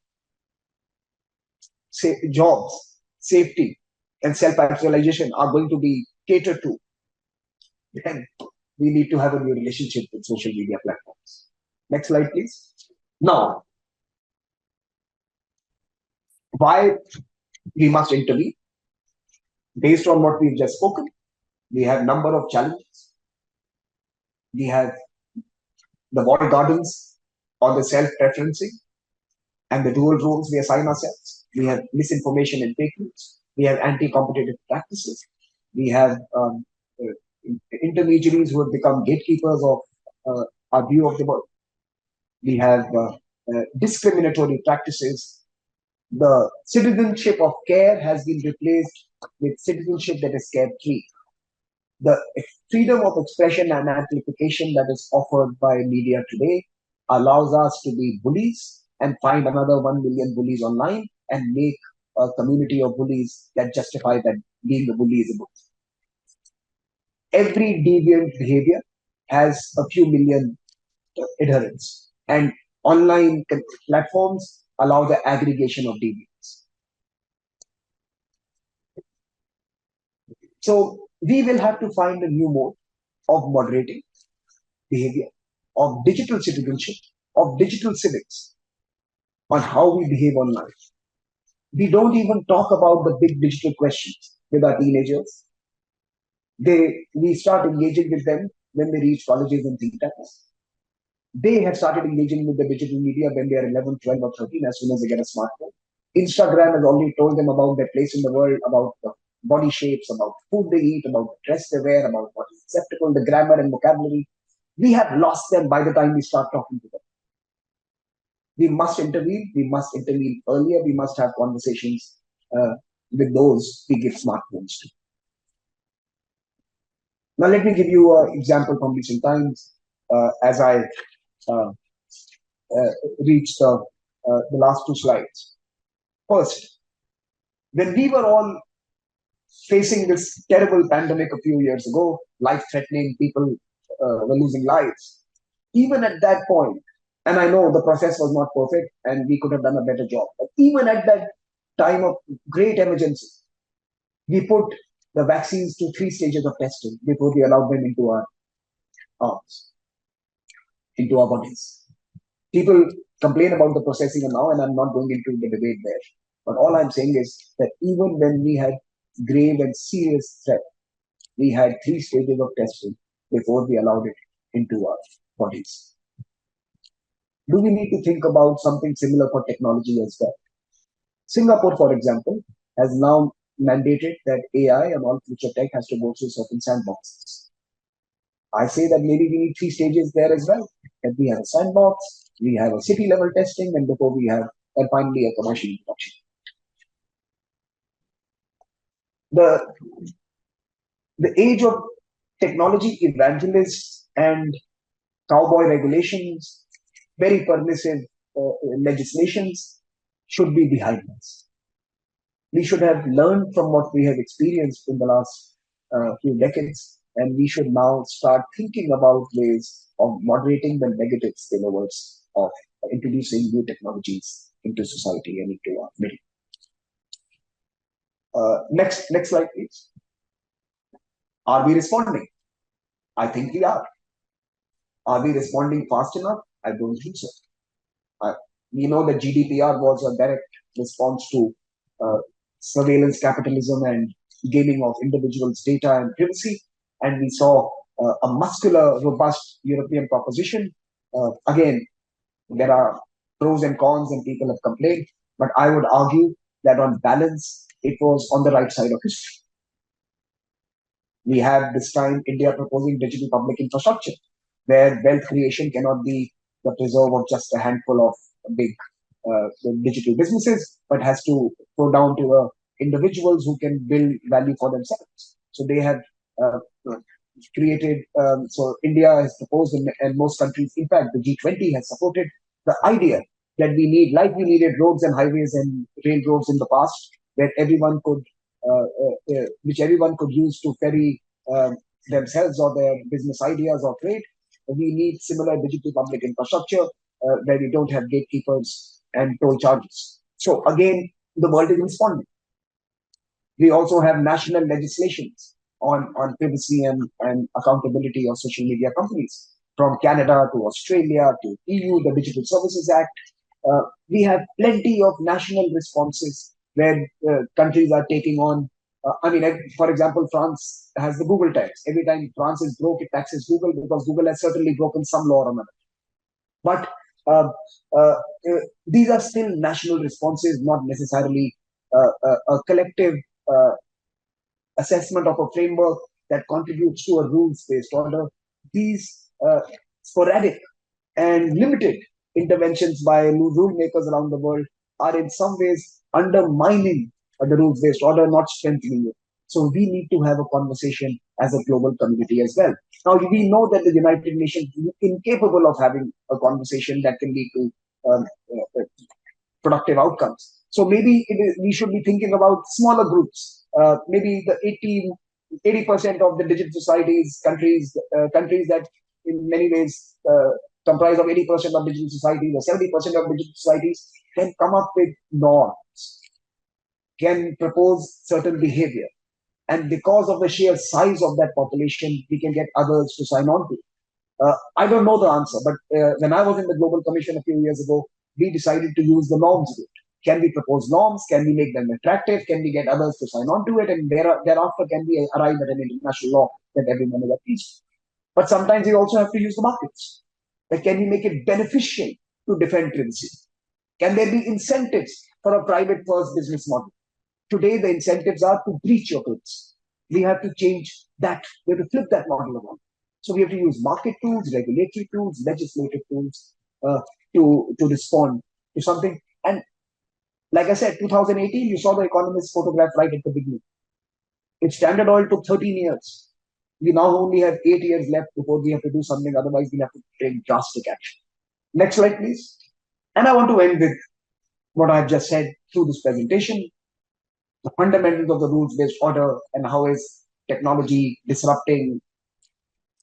jobs, safety, and self-actualization are going to be catered to, then we need to have a new relationship with social media platforms. Next slide, please. Now, why we must intervene? Based on what we've just spoken, we have a number of challenges. We have the walled gardens or the self-preferencing and the dual roles we assign ourselves. We have misinformation and fake news. We have anti-competitive practices. We have intermediaries who have become gatekeepers of our view of the world. We have discriminatory practices. The citizenship of care has been replaced with citizenship that is care-free. The freedom of expression and amplification that is offered by media today allows us to be bullies and find another 1 million bullies online and make a community of bullies that justify that being a bully is a bully. Every deviant behavior has a few million adherents, and online platforms allow the aggregation of deviants. So we will have to find a new mode of moderating behavior, of digital citizenship, of digital civics, on how we behave online. We don't even talk about the big digital questions with our teenagers. We start engaging with them when they reach colleges and think tanks. They have started engaging with the digital media when they are 11, 12, or 13, as soon as they get a smartphone. Instagram has already told them about their place in the world, about the body shapes, about food they eat, about the dress they wear, about what is acceptable, the grammar and vocabulary. We have lost them by the time we start talking to them. We must intervene. We must intervene earlier. We must have conversations with those we give smartphones to. Now, let me give you an example from recent times as I reach the last two slides. First, when we were all facing this terrible pandemic a few years ago, life-threatening, people were losing lives. Even at that point, and I know the process was not perfect and we could have done a better job, but even at that time of great emergency, we put the vaccines to 3 stages of testing before we allowed them into our arms, into our bodies. People complain about the processing now, and I'm not going into the debate there. But all I'm saying is that even when we had grave and serious threat, we had 3 stages of testing before we allowed it into our bodies. Do we need to think about something similar for technology as well? Singapore, for example, has now mandated that AI and all future tech has to go through certain sandboxes. I say that maybe we need 3 stages there as well. That we have a sandbox, we have a city level testing, and before we have, and finally, a commercial introduction. The, the age of technology evangelists and cowboy regulations, very permissive legislations should be behind us. We should have learned from what we have experienced in the last few decades, and we should now start thinking about ways of moderating the negative spillovers of introducing new technologies into society and into our middle. Next slide, please. Are we responding? I think we are. Are we responding fast enough? I don't think so. We know that GDPR was a direct response to uh, surveillance capitalism and gaming of individuals' data and privacy. And we saw a muscular, robust European proposition. Again, there are pros and cons, and people have complained. But I would argue that on balance, it was on the right side of history. We have this time India proposing digital public infrastructure, where wealth creation cannot be the preserve of just a handful of big digital businesses, but has to go down to individuals who can build value for themselves. So they have uh, created, so India has proposed, and most countries, in fact, the G20 has supported the idea that we need, like we needed roads and highways and railroads in the past, where everyone could, which everyone could use to ferry themselves or their business ideas or trade. We need similar digital public infrastructure where we don't have gatekeepers and toll charges. So again, the world is responding. We also have national legislations on privacy and accountability of social media companies. From Canada to Australia to EU, the Digital Services Act. We have plenty of national responses where countries are taking on. For example, France has the Google tax. Every time France is broke, it taxes Google because Google has certainly broken some law or another. But uh, uh, these are still national responses, not necessarily a collective uh, assessment of a framework that contributes to a rules-based order. These sporadic and limited interventions by rule makers around the world are in some ways undermining the rules-based order, not strengthening it. So we need to have a conversation as a global community as well. Now we know that the United Nations is incapable of having a conversation that can lead to um, productive outcomes. So maybe we should be thinking about smaller groups. Maybe the 80% of the digital societies, countries that in many ways comprise of 80% of digital societies or 70% of digital societies can come up with norms, can propose certain behavior. And because of the sheer size of that population, we can get others to sign on to it. I don't know the answer, but when I was in the Global Commission a few years ago, we decided to use the norms route. Can we propose norms? Can we make them attractive? Can we get others to sign on to it? And thereafter, can we arrive at an international law that everyone is at peace? But sometimes we also have to use the markets. Like, can we make it beneficial to defend privacy? Can there be incentives for a private first business model? Today, the incentives are to breach your privacy. We have to change that. We have to flip that model around. So we have to use market tools, regulatory tools, legislative tools to respond to something. And like I said, 2018, you saw the Economist photograph right at the beginning. If Standard Oil took 13 years, we now only have 8 years left before we have to do something. Otherwise, we'll have to take drastic action. Next slide, please. And I want to end with what I've just said through this presentation, the fundamentals of the rules-based order and how is technology disrupting,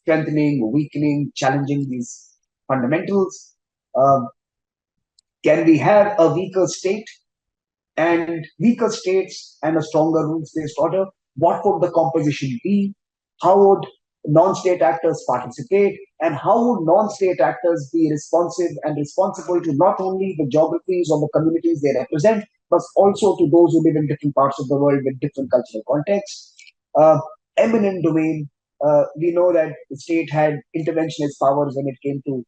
strengthening, weakening, challenging these fundamentals. Um, can we have a weaker state and weaker states and a stronger rules-based order? What would the composition be? How would non-state actors participate? And how would non-state actors be responsive and responsible to not only the geographies or the communities they represent, but also to those who live in different parts of the world with different cultural contexts? Eminent domain. We know that the state had interventionist powers when it came to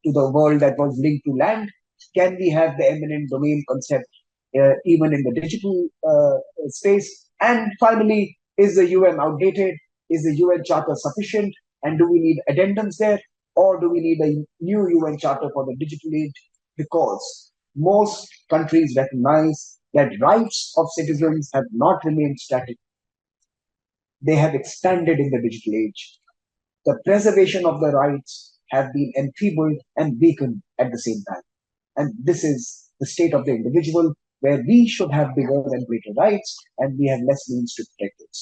the world that was linked to land. Can we have the eminent domain concept even in the digital space? And finally, is the UN outdated? Is the UN Charter sufficient? And do we need addendums there? Or do we need a new UN Charter for the digital age? Because most countries recognize that rights of citizens have not remained static. They have expanded in the digital age. The preservation of the rights have been enfeebled and weakened at the same time. And this is the state of the individual where we should have bigger and greater rights and we have less means to protect it.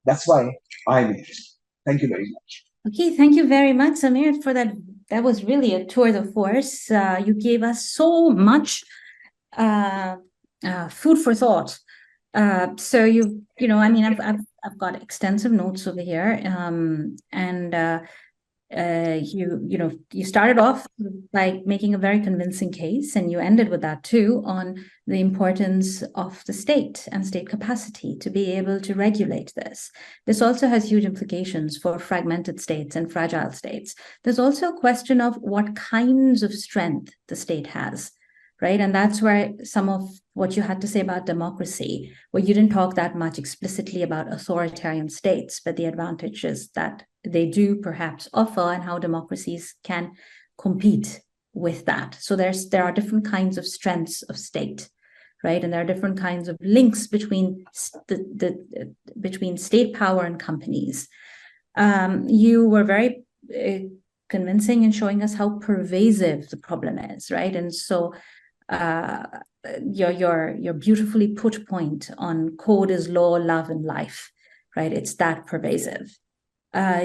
That's why I'm interested. Thank you very much. Okay, thank you very much, Samir, for that. That was really a tour de force. You gave us so much food for thought. So I mean, I've got extensive notes over here, and you started off by making a very convincing case, and you ended with that too, on the importance of the state and state capacity to be able to regulate this. This also has huge implications for fragmented states and fragile states. There's also a question of what kinds of strength the state has, right? And that's where some of what you had to say about democracy, where you didn't talk that much explicitly about authoritarian states, but the advantages that they do perhaps offer and how democracies can compete with that. So there are different kinds of strengths of state, right? And there are different kinds of links between between state power and companies. You were very convincing in showing us how pervasive the problem is, right? And so your beautifully put point on code is law, love, and life, right? It's that pervasive. I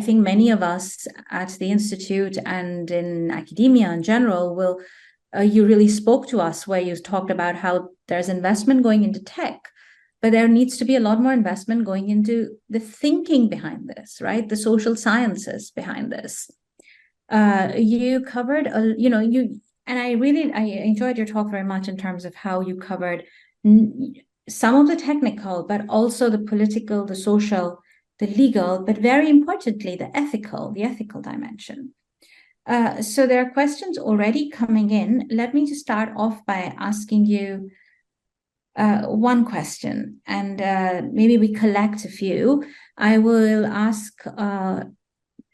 think many of us at the Institute and in academia in general you really spoke to us where you talked about how there's investment going into tech, but there needs to be a lot more investment going into the thinking behind this, right? The social sciences behind this. You covered, and I enjoyed your talk very much in terms of how you covered some of the technical, but also the political, the social, the legal, but very importantly, the ethical dimension. So there are questions already coming in. Let me just start off by asking you one question, and maybe we collect a few. I will ask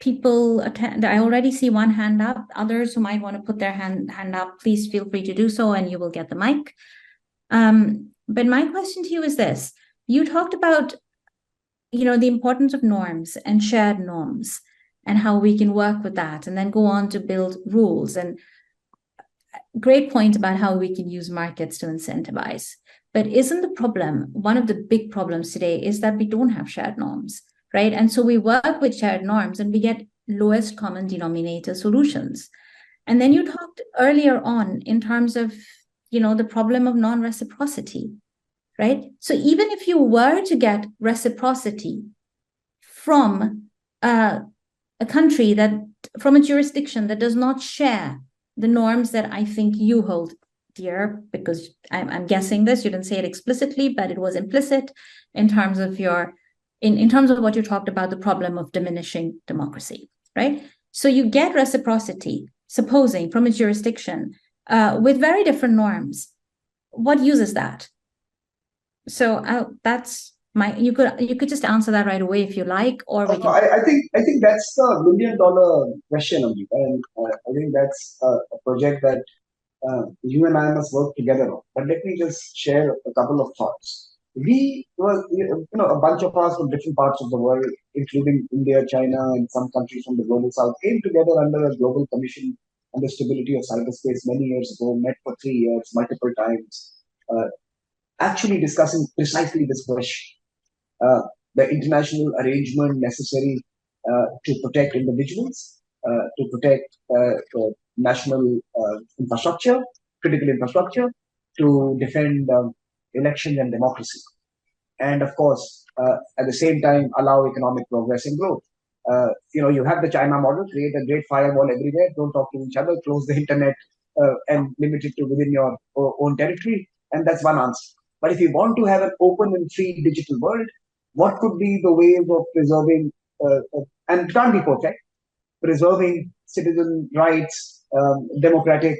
people attend. I already see one hand up. Others who might want to put their hand up, please feel free to do so, and you will get the mic. But my question to you is this: you talked about, the importance of norms and shared norms, and how we can work with that, and then go on to build rules. And great point about how we can use markets to incentivize. But isn't the problem, one of the big problems today, is that we don't have shared norms, right? And so we work with shared norms and we get lowest common denominator solutions. And then you talked earlier on in terms of, the problem of non-reciprocity, right? So even if you were to get reciprocity from a country from a jurisdiction that does not share the norms that I think you hold dear, because I'm guessing this, you didn't say it explicitly, but it was implicit in terms of in terms of what you talked about, the problem of diminishing democracy, right? So you get reciprocity, supposing from a jurisdiction with very different norms. What use is that? So that's you could just answer that right away if you like, or we can. I think that's the $1 million question, Amrita, and I think that's a project that you and I must work together on. But let me just share a couple of thoughts. We were, a bunch of us from different parts of the world, including India, China, and some countries from the global south, came together under a global commission on the stability of cyberspace many years ago, met for 3 years, multiple times, actually discussing precisely this question. The international arrangement necessary to protect individuals, to protect national infrastructure, critical infrastructure, to defend elections and democracy. And of course, at the same time, allow economic progress and growth. You have the China model, create a great firewall everywhere, don't talk to each other, close the internet and limit it to within your own territory. And that's one answer. But if you want to have an open and free digital world, what could be the ways of preserving, and it can't be perfect, preserving citizen rights, democratic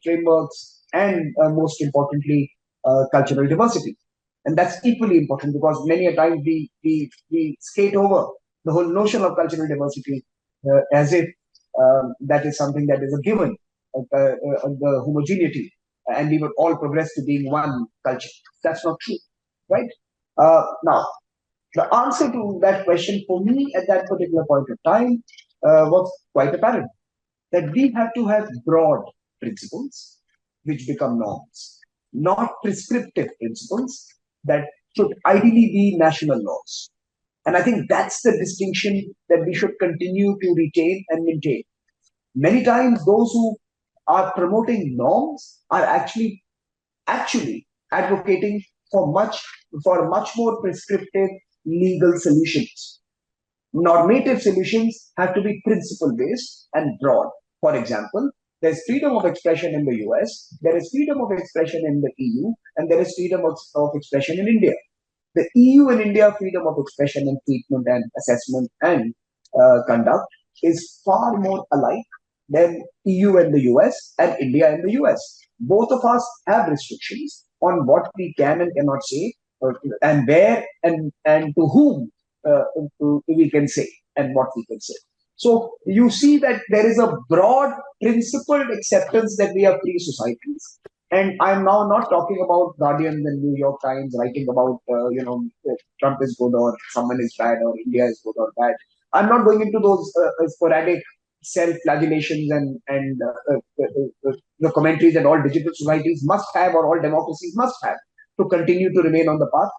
frameworks, and most importantly, cultural diversity. And that's equally important because many a time we skate over the whole notion of cultural diversity as if that is something that is a given. the homogeneity, and we would all progress to being one culture. That's not true, right? Now, the answer to that question for me at that particular point of time was quite apparent, that we have to have broad principles which become norms, not prescriptive principles that should ideally be national laws. And I think that's the distinction that we should continue to retain and maintain. Many times, those who are promoting norms are actually advocating for much more prescriptive legal solutions. Normative solutions have to be principle based and broad. For example, there's freedom of expression in the US, there is freedom of expression in the EU, and there is freedom of expression in India. The EU and India freedom of expression and treatment and assessment and conduct is far more alike than EU and the US and India and the US. Both of us have restrictions on what we can and cannot say, and where and to whom we can say and what we can say. So you see that there is a broad principled acceptance that we are free societies. And I'm now not talking about Guardian and New York Times writing about, Trump is good or someone is bad or India is good or bad. I'm not going into those sporadic self-flagellations and the commentaries that all digital societies must have or all democracies must have to continue to remain on the path.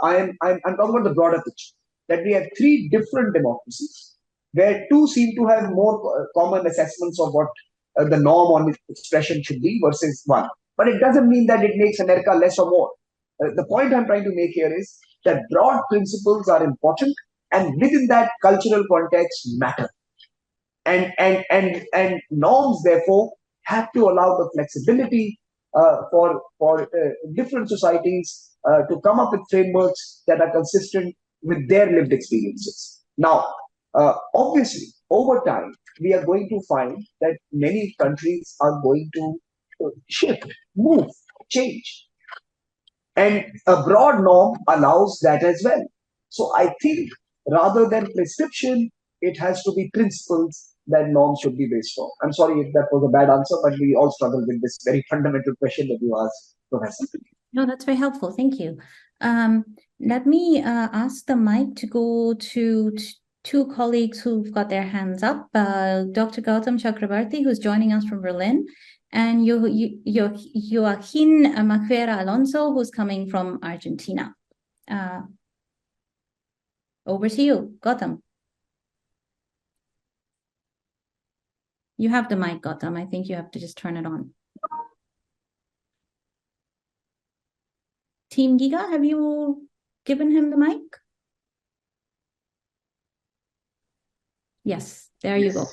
I'm talking about the broader picture, that we have three different democracies where two seem to have more common assessments of what the norm on expression should be versus one. But it doesn't mean that it makes America less or more. The point I'm trying to make here is that broad principles are important, and within that, cultural context matter. And norms therefore have to allow the flexibility for different societies to come up with frameworks that are consistent with their lived experiences. Now, obviously, over time, we are going to find that many countries are going to shift, move, change. And a broad norm allows that as well. So I think rather than prescription, it has to be principles that norms should be based on. I'm sorry if that was a bad answer, but we all struggle with this very fundamental question that you asked, Professor. No, that's very helpful. Thank you. Let me ask the mic to go to two colleagues who've got their hands up. Dr. Gautam Chakrabarti, who's joining us from Berlin, and Joaquin Maquera Alonso, who's coming from Argentina. Over to you, Gautam. You have the mic, Gautam. I think you have to just turn it on. Team GIGA, have you given him the mic? Yes, there you go.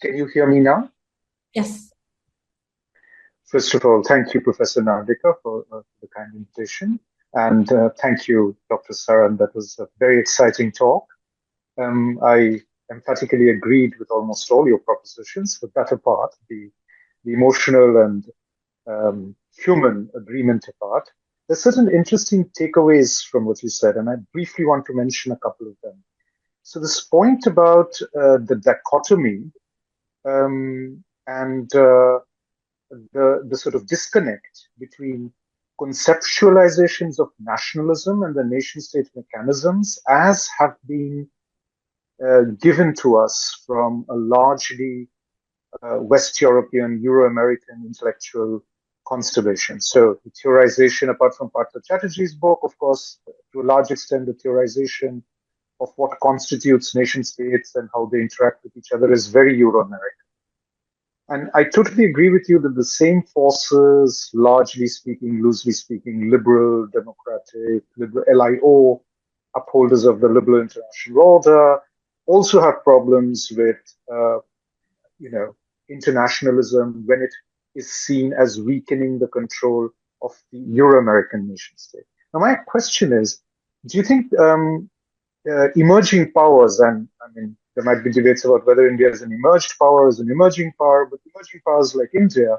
Can you hear me now? Yes. First of all, thank you, Professor Narlikar, for the kind invitation. And thank you, Dr. Saran. That was a very exciting talk. I emphatically agreed with almost all your propositions, but that apart, the emotional and human agreement apart, there's certain interesting takeaways from what you said, and I briefly want to mention a couple of them. So this point about the dichotomy and the sort of disconnect between conceptualizations of nationalism and the nation-state mechanisms as have been given to us from a largely West European, Euro-American intellectual constellation. So the theorization, apart from Partha Chatterjee's book, of course, to a large extent, the theorization of what constitutes nation states and how they interact with each other is very Euro-American. And I totally agree with you that the same forces, largely speaking, loosely speaking, liberal, democratic, liberal LIO, upholders of the liberal international order, also have problems with, internationalism when it is seen as weakening the control of the Euro-American nation state. Now, my question is, do you think emerging powers, and I mean, there might be debates about whether India is an emerged power or is an emerging power, but emerging powers like India,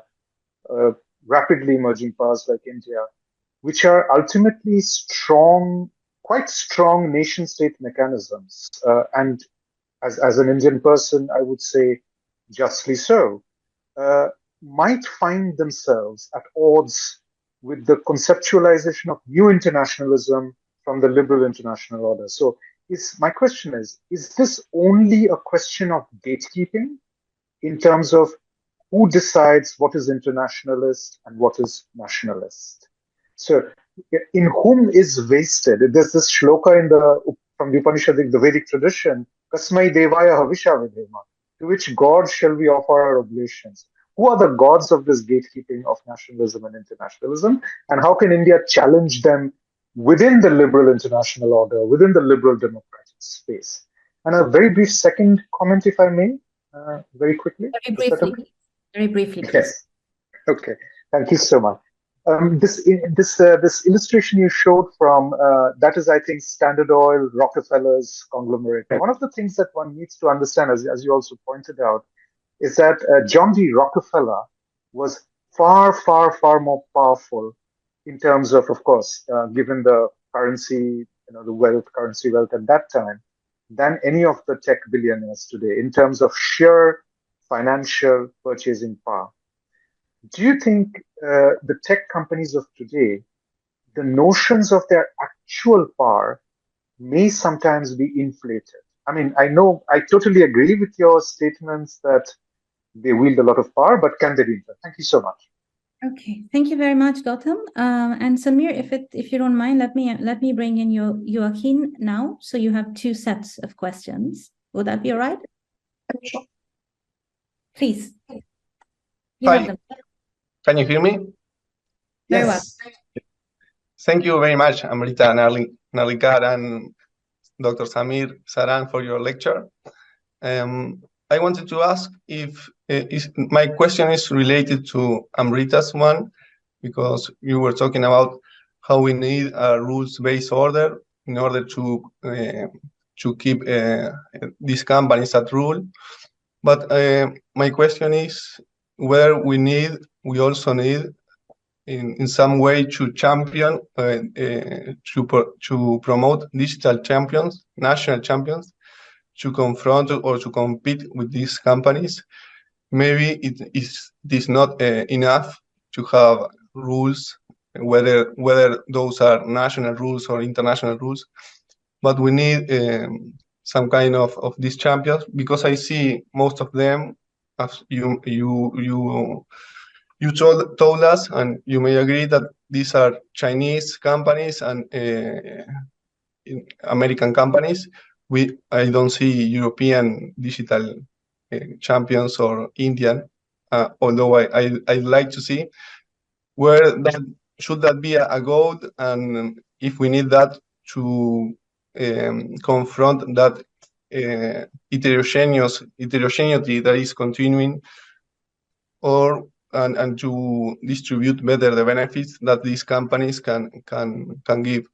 rapidly emerging powers like India, which are ultimately strong, quite strong nation-state mechanisms, and as an Indian person, I would say justly so. might find themselves at odds with the conceptualization of new internationalism from the liberal international order. So my question is this only a question of gatekeeping in terms of who decides what is internationalist and what is nationalist? So in whom is wasted? There's this shloka from the Upanishad, the Vedic tradition, Kasmai Devaya Havisha Vidhema, to which God shall we offer our oblations? Who are the gods of this gatekeeping of nationalism and internationalism? And how can India challenge them within the liberal international order, within the liberal democratic space? And a very brief second comment, if I may, very quickly. Very briefly. Okay? Very briefly, please. Yes. Okay. Thank you so much. This illustration you showed from that is, I think, Standard Oil, Rockefeller's conglomerate. One of the things that one needs to understand, as you also pointed out, is that John D. Rockefeller was far, far, far more powerful in terms of course, given the currency, the currency wealth at that time, than any of the tech billionaires today in terms of sheer financial purchasing power. Do you think the tech companies of today, the notions of their actual power may sometimes be inflated? I mean, I totally agree with your statements that they wield a lot of power, but can they be inflated? Thank you so much. Okay, thank you very much, Gautam. And Samir, if you don't mind, let me bring in Joaquin now, so you have two sets of questions. Would that be all right? Sure. Please. Hi. Can you hear me? Very well. Thank you very much, Amrita Narlikar and Dr. Samir Saran, for your lecture. I wanted to ask if my question is related to Amrita's one, because you were talking about how we need a rules-based order in order to keep these companies at rule. But my question is whether we also need in some way to champion to promote digital champions, national champions, to confront or to compete with these companies. Maybe it is not enough to have rules, whether those are national rules or international rules, but we need some kind of these champions, because I see most of them, as you told us, and you may agree, that these are Chinese companies and American companies. I don't see European digital champions or Indian, although I'd like to see where should that be a goal, and if we need that to confront that heterogeneity that is continuing, and to distribute better the benefits that these companies can give.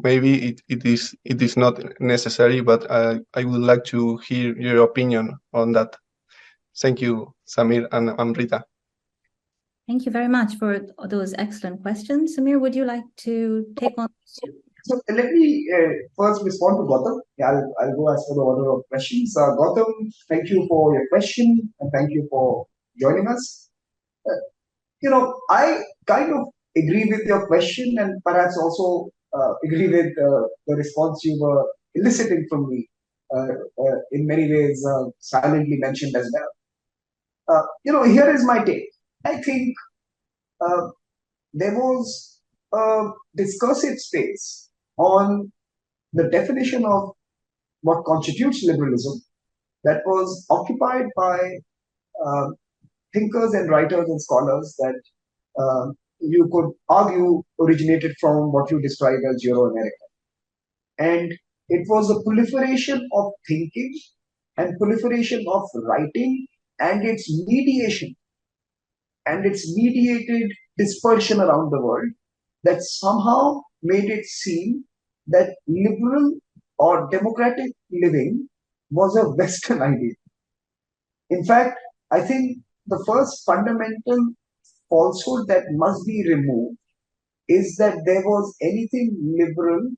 Maybe it is not necessary, but I would like to hear your opinion on that. Thank you, Samir and Amrita. Thank you very much for those excellent questions. Samir, would you like to take on this too? So let me first respond to Gautam. Yeah, I'll go as per the order of questions. Gautam, thank you for your question and thank you for joining us. I kind of agree with your question and perhaps also agree with the response you were eliciting from me, in many ways silently mentioned as well. Here is my take. I think there was a discursive space on the definition of what constitutes liberalism that was occupied by thinkers and writers and scholars that you could argue originated from what you describe as Euro-American. And it was a proliferation of thinking and proliferation of writing and its mediation and its mediated dispersion around the world that somehow made it seem that liberal or democratic living was a Western idea. In fact, I think the first fundamental falsehood that must be removed is that there was anything liberal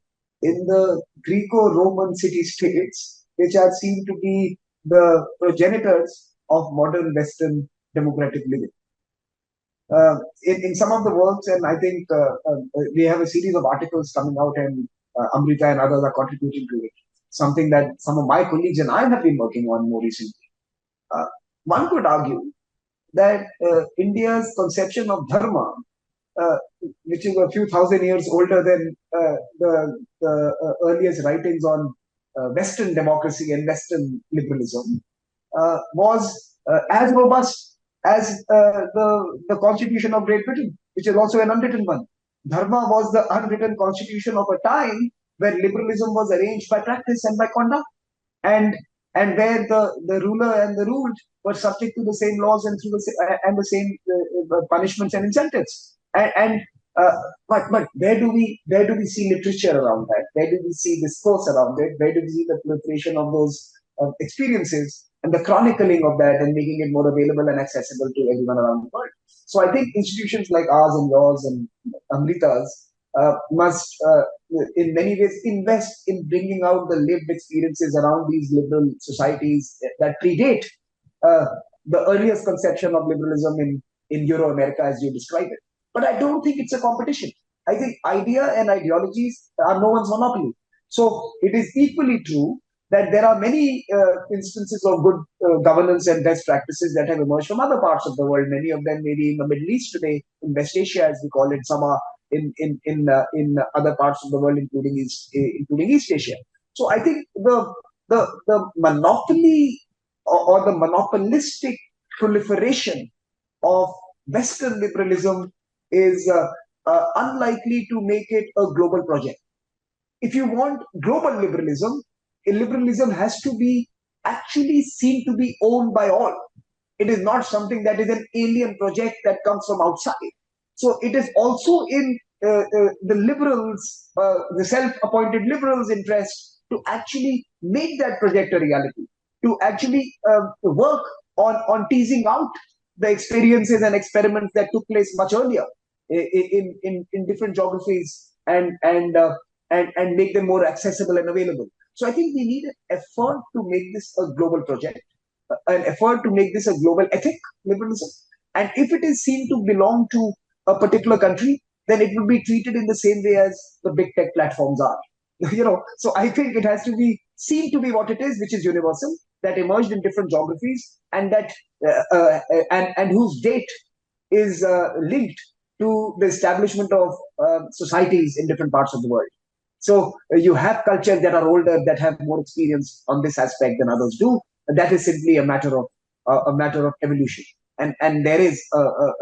in the Greco-Roman city-states, which are seen to be the progenitors of modern Western democratic living. in some of the works, and I think we have a series of articles coming out, and Amrita and others are contributing to it. Something that some of my colleagues and I have been working on more recently. One could argue that India's conception of dharma, uh, which is a few thousand years older than the earliest writings on Western democracy and Western liberalism, was as robust as the Constitution of Great Britain, which is also an unwritten one. Dharma was the unwritten constitution of a time where liberalism was arranged by practice and by conduct, and where the ruler and the ruled were subject to the same laws and the same punishments and incentives. But where do we see literature around that? Where do we see discourse around it? Where do we see the proliferation of those experiences and the chronicling of that and making it more available and accessible to everyone around the world? So I think institutions like ours and yours and Amrita's must, in many ways, invest in bringing out the lived experiences around these liberal societies that predate uh, the earliest conception of liberalism in Euro-America as you describe it. But I don't think it's a competition. I think idea and ideologies are no one's monopoly. So it is equally true that there are many instances of good governance and best practices that have emerged from other parts of the world. Many of them maybe in the Middle East today, in West Asia as we call it. Some are in other parts of the world, including East Asia. So I think the monopoly or the monopolistic proliferation of Western liberalism is unlikely to make it a global project. If you want global liberalism has to be actually seen to be owned by all. It is not something that is an alien project that comes from outside. So it is also in the liberals, the self-appointed liberals' interest to actually make that project a reality, to actually work on teasing out the experiences and experiments that took place much earlier in different geographies and make them more accessible and available. So I think we need an effort to make this a global project, an effort to make this a global ethic, liberalism. And if it is seen to belong to a particular country, then it will be treated in the same way as the big tech platforms are. So I think it has to be seen to be what it is, which is universal, that emerged in different geographies, and that and whose date is linked to the establishment of societies in different parts of the world. So you have cultures that are older that have more experience on this aspect than others do. And that is simply a matter of evolution. And there is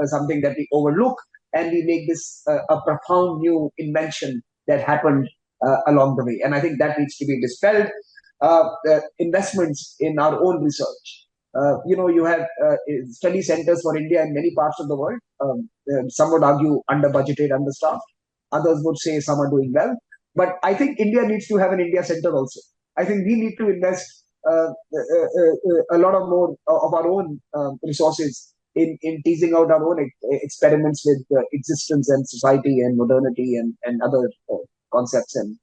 something that we overlook, and we make this a profound new invention that happened along the way. And I think that needs to be dispelled. Investments in our own research. You have study centers for India in many parts of the world. Some would argue under budgeted, understaffed. Others would say some are doing well. But I think India needs to have an India center also. I think we need to invest a lot of more of our own resources in teasing out our own experiments with existence and society and modernity and other concepts and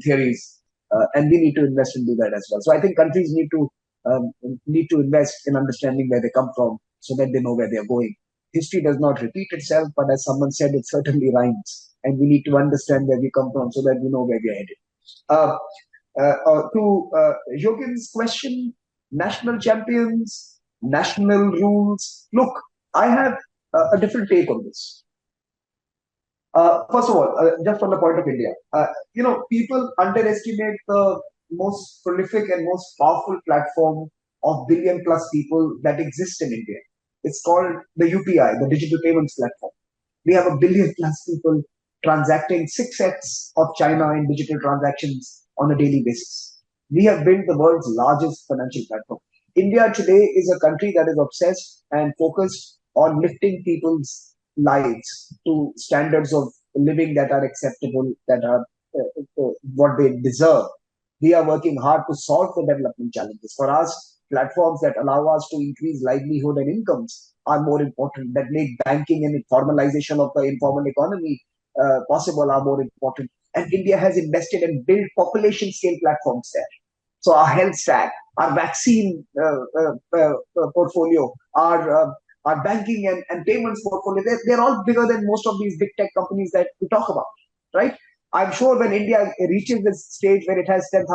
theories. And we need to invest and do that as well. So I think countries need to invest in understanding where they come from so that they know where they are going. History does not repeat itself, but as someone said, it certainly rhymes. And we need to understand where we come from so that we know where we are headed. To Yogin's question, national champions, national rules. Look, I have a different take on this. First of all, just from the point of India, people underestimate the most prolific and most powerful platform of billion plus people that exist in India. It's called the UPI, the Digital Payments Platform. We have a billion plus people transacting 6x of China in digital transactions on a daily basis. We have built the world's largest financial platform. India today is a country that is obsessed and focused on lifting people's lives to standards of living that are acceptable, that are what they deserve. We are working hard to solve the development challenges. For us, platforms that allow us to increase livelihood and incomes are more important, that make banking and formalization of the informal economy possible are more important. And India has invested and built population scale platforms there. So our health stack, our vaccine portfolio, our our banking and payments portfolio, they're all bigger than most of these big tech companies that we talk about, right? I'm sure when India reaches this stage where it has $10,000,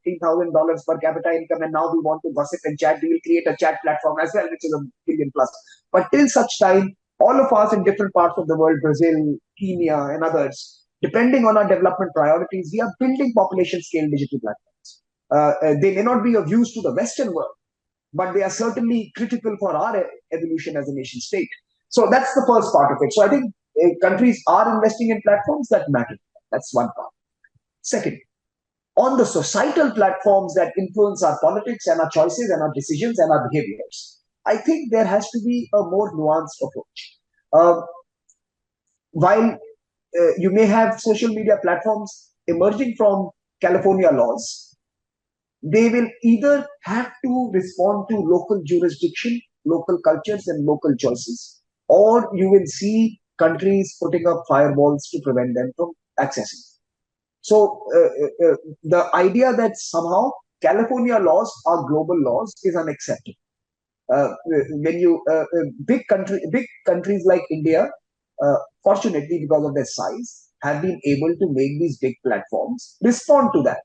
$15,000 per capita income, and now we want to gossip and chat, we will create a chat platform as well, which is $1 billion plus. But till such time, all of us in different parts of the world, Brazil, Kenya, and others, depending on our development priorities, we are building population scale digital platforms. They may not be of use to the Western world, but they are certainly critical for our evolution as a nation state. So that's the first part of it. So I think countries are investing in platforms that matter. That's one part. Second, on the societal platforms that influence our politics and our choices and our decisions and our behaviors, I think there has to be a more nuanced approach. While you may have social media platforms emerging from California laws, they will either have to respond to local jurisdiction, local cultures, and local choices, or you will see countries putting up firewalls to prevent them from accessing. So the idea that somehow California laws are global laws is unacceptable. When you big countries like India, fortunately because of their size, have been able to make these big platforms respond to that.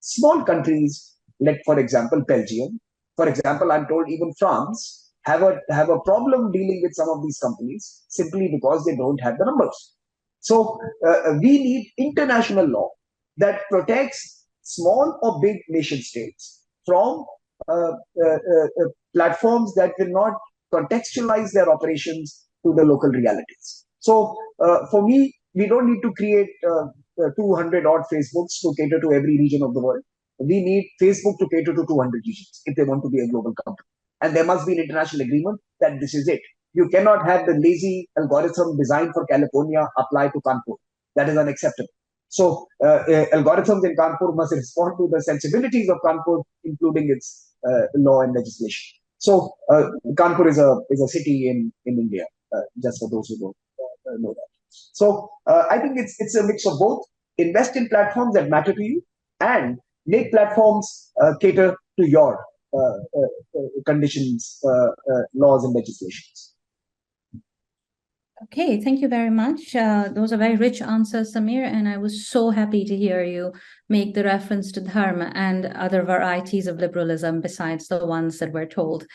Small countries, like for example Belgium, for example, I'm told even France have a problem dealing with some of these companies simply because they don't have the numbers. So we need international law that protects small or big nation states from platforms that will not contextualize their operations to the local realities. So for me, we don't need to create 200 odd Facebooks to cater to every region of the world. We need Facebook to cater to 200 regions if they want to be a global company. And there must be an international agreement that this is it. You cannot have the lazy algorithm designed for California apply to Kanpur. That is unacceptable. So algorithms in Kanpur must respond to the sensibilities of Kanpur, including its law and legislation. So Kanpur is a city in India, just for those who don't know that. So I think it's a mix of both. Invest in platforms that matter to you and make platforms cater to your conditions, laws, and legislations. Okay, thank you very much. Those are very rich answers, Samir, and I was so happy to hear you make the reference to dharma and other varieties of liberalism besides the ones that we're told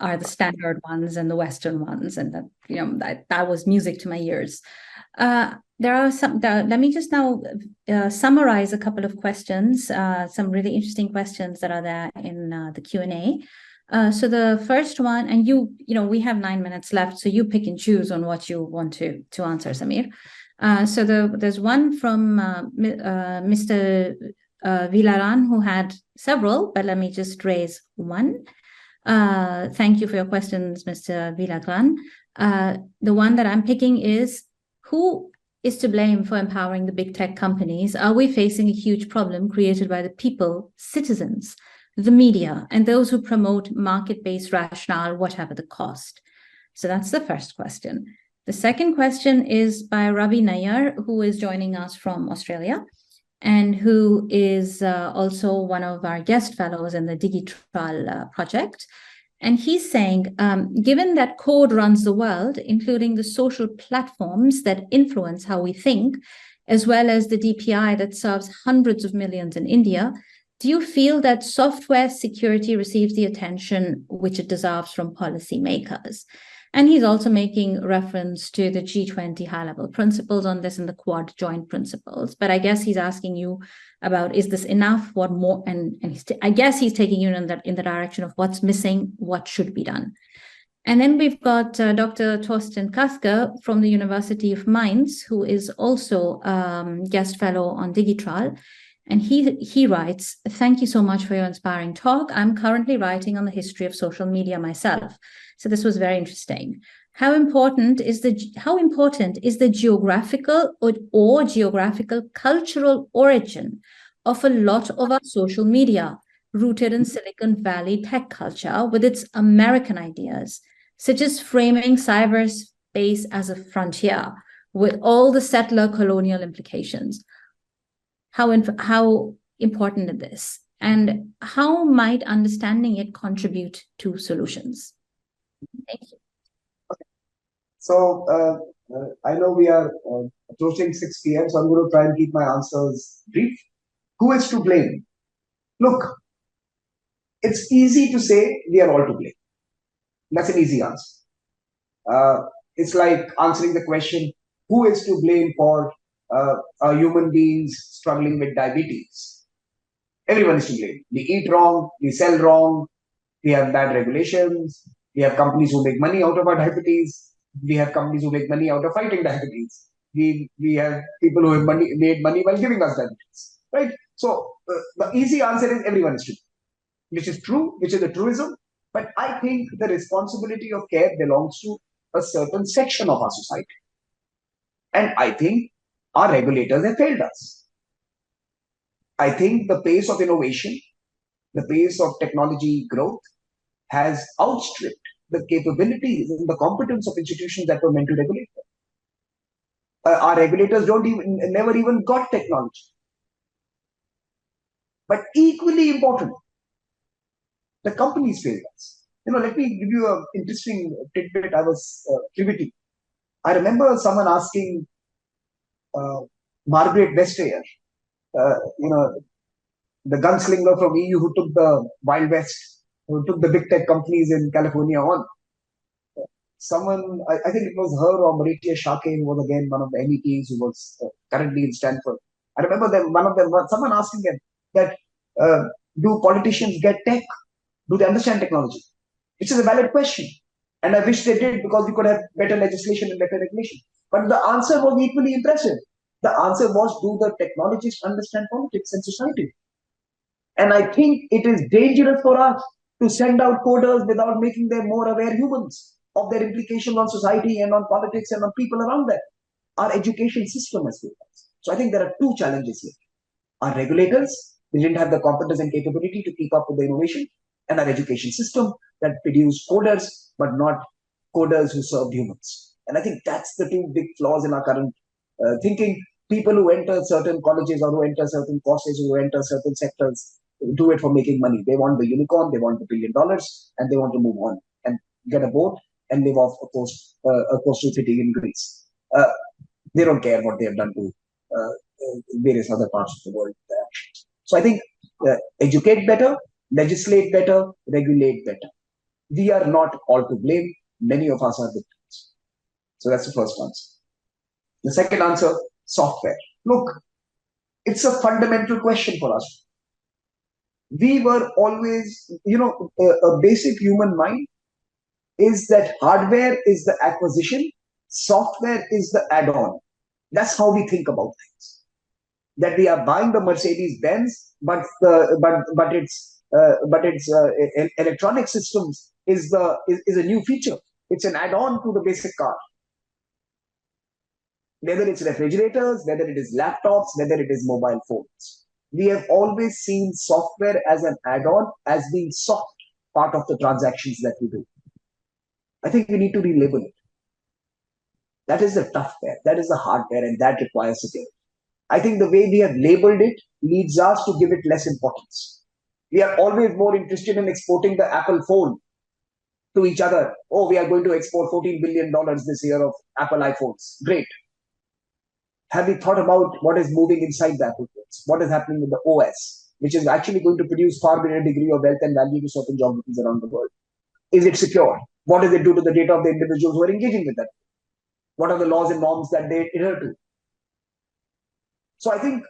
are the standard ones and the Western ones, and that was music to my ears. There are some. Let me just now summarize a couple of questions, some really interesting questions that are there in the Q&A. So the first one, and we have 9 minutes left, so you pick and choose on what you want to answer, Samir. So there's one from Mr. Villaran, who had several, but let me just raise one. Thank you for your questions, Mr. Villaran. The one that I'm picking is, who is to blame for empowering the big tech companies? Are we facing a huge problem created by the people, citizens, the media, and those who promote market-based rationale, whatever the cost? So that's the first question. The second question is by Ravi Nayyar, who is joining us from Australia, and who is also one of our guest fellows in the Digitizing project. And he's saying, given that code runs the world, including the social platforms that influence how we think, as well as the DPI that serves hundreds of millions in India, do you feel that software security receives the attention which it deserves from policymakers? And he's also making reference to the G20 high-level principles on this and the Quad joint principles. But I guess he's asking you about, is this enough? What more? And I guess he's taking you in the direction of what's missing, what should be done. And then we've got Dr. Torsten Kaske from the University of Mainz, who is also guest fellow on Digitral. And he writes, thank you so much for your inspiring talk. I'm currently writing on the history of social media myself. So this was very interesting. How important is the geographical or geographical cultural origin of a lot of our social media, rooted in Silicon Valley tech culture with its American ideas, such as framing cyberspace as a frontier with all the settler colonial implications? How important is this? And how might understanding it contribute to solutions? Thank you. So I know we are approaching 6 p.m., so I'm going to try and keep my answers brief. Who is to blame? Look, it's easy to say we are all to blame. That's an easy answer. It's like answering the question, who is to blame for human beings struggling with diabetes? Everyone is to blame. We eat wrong, we sell wrong, we have bad regulations, we have companies who make money out of our diabetes, we have companies who make money out of fighting diabetes. We have people who have made money while giving us diabetes, right? So the easy answer is everyone is to blame, which is true, which is a truism. But I think the responsibility of care belongs to a certain section of our society. And I think our regulators have failed us. I think the pace of innovation, the pace of technology growth has outstripped the capabilities and the competence of institutions that were meant to regulate them. Our regulators never even got technology. But equally important, the companies failed us. Let me give you an interesting tidbit I was privy. I remember someone asking Margaret Vestager, the gunslinger from EU who took the Wild West, who took the big tech companies in California on. Someone, I think it was her or Maritia Shake, who was again one of the MEPs who was currently in Stanford. I remember someone asking them that, do politicians get tech? Do they understand technology? Which is a valid question. And I wish they did, because we could have better legislation and better regulation. But the answer was equally impressive. The answer was, do the technologists understand politics and society? And I think it is dangerous for us to send out coders without making them more aware humans of their implication on society and on politics and on people around them. Our education system has failed us. So I think there are two challenges here. Our regulators, they didn't have the competence and capability to keep up with the innovation, and our education system that produced coders, but not coders who served humans. And I think that's the two big flaws in our current thinking. People who enter certain colleges or who enter certain courses, who enter certain sectors, do it for making money. They want the unicorn, they want the $1 billion, and they want to move on and get a boat and live off a coastal city in Greece. They don't care what they have done to various other parts of the world. So I think educate better, legislate better, regulate better. We are not all to blame. Many of us are victims. So that's the first answer. The second answer, software. Look, it's a fundamental question for us. We were always, a basic human mind is that hardware is the acquisition, software is the add-on. That's how we think about things. That we are buying the Mercedes Benz, but its electronic systems is a new feature. It's an add-on to the basic car. Whether it's refrigerators, whether it is laptops, whether it is mobile phones. We have always seen software as an add-on, as being soft part of the transactions that we do. I think we need to relabel it. That is the tough ware, that is the hardware, and that requires security. I think the way we have labeled it leads us to give it less importance. We are always more interested in exporting the Apple phone to each other. Oh, we are going to export $14 billion this year of Apple iPhones. Great. Have we thought about what is moving inside the Apple phones? What is happening with the OS, which is actually going to produce far greater degree of wealth and value to certain geographies around the world? Is it secure? What does it do to the data of the individuals who are engaging with that? What are the laws and norms that they adhere to? So I think,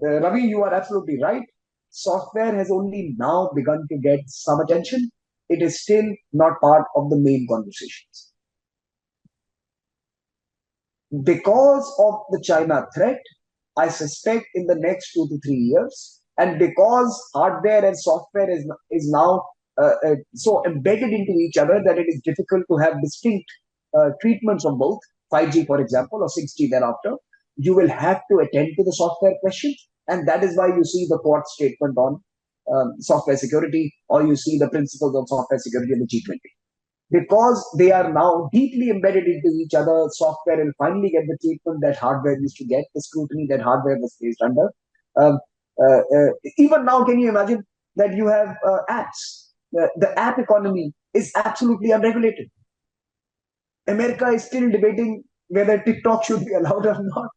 Ravi, you are absolutely right. Software has only now begun to get some attention. It is still not part of the main conversations. Because of the China threat, I suspect in the next 2 to 3 years, and because hardware and software is now so embedded into each other that it is difficult to have distinct treatments of both, 5G, for example, or 6G thereafter, you will have to attend to the software questions. And that is why you see the Quad statement on software security, or you see the principles of software security in the G20. Because they are now deeply embedded into each other, software will finally get the treatment that hardware used to get, the scrutiny that hardware was placed under. Even now, can you imagine that you have apps? The app economy is absolutely unregulated. America is still debating whether TikTok should be allowed or not.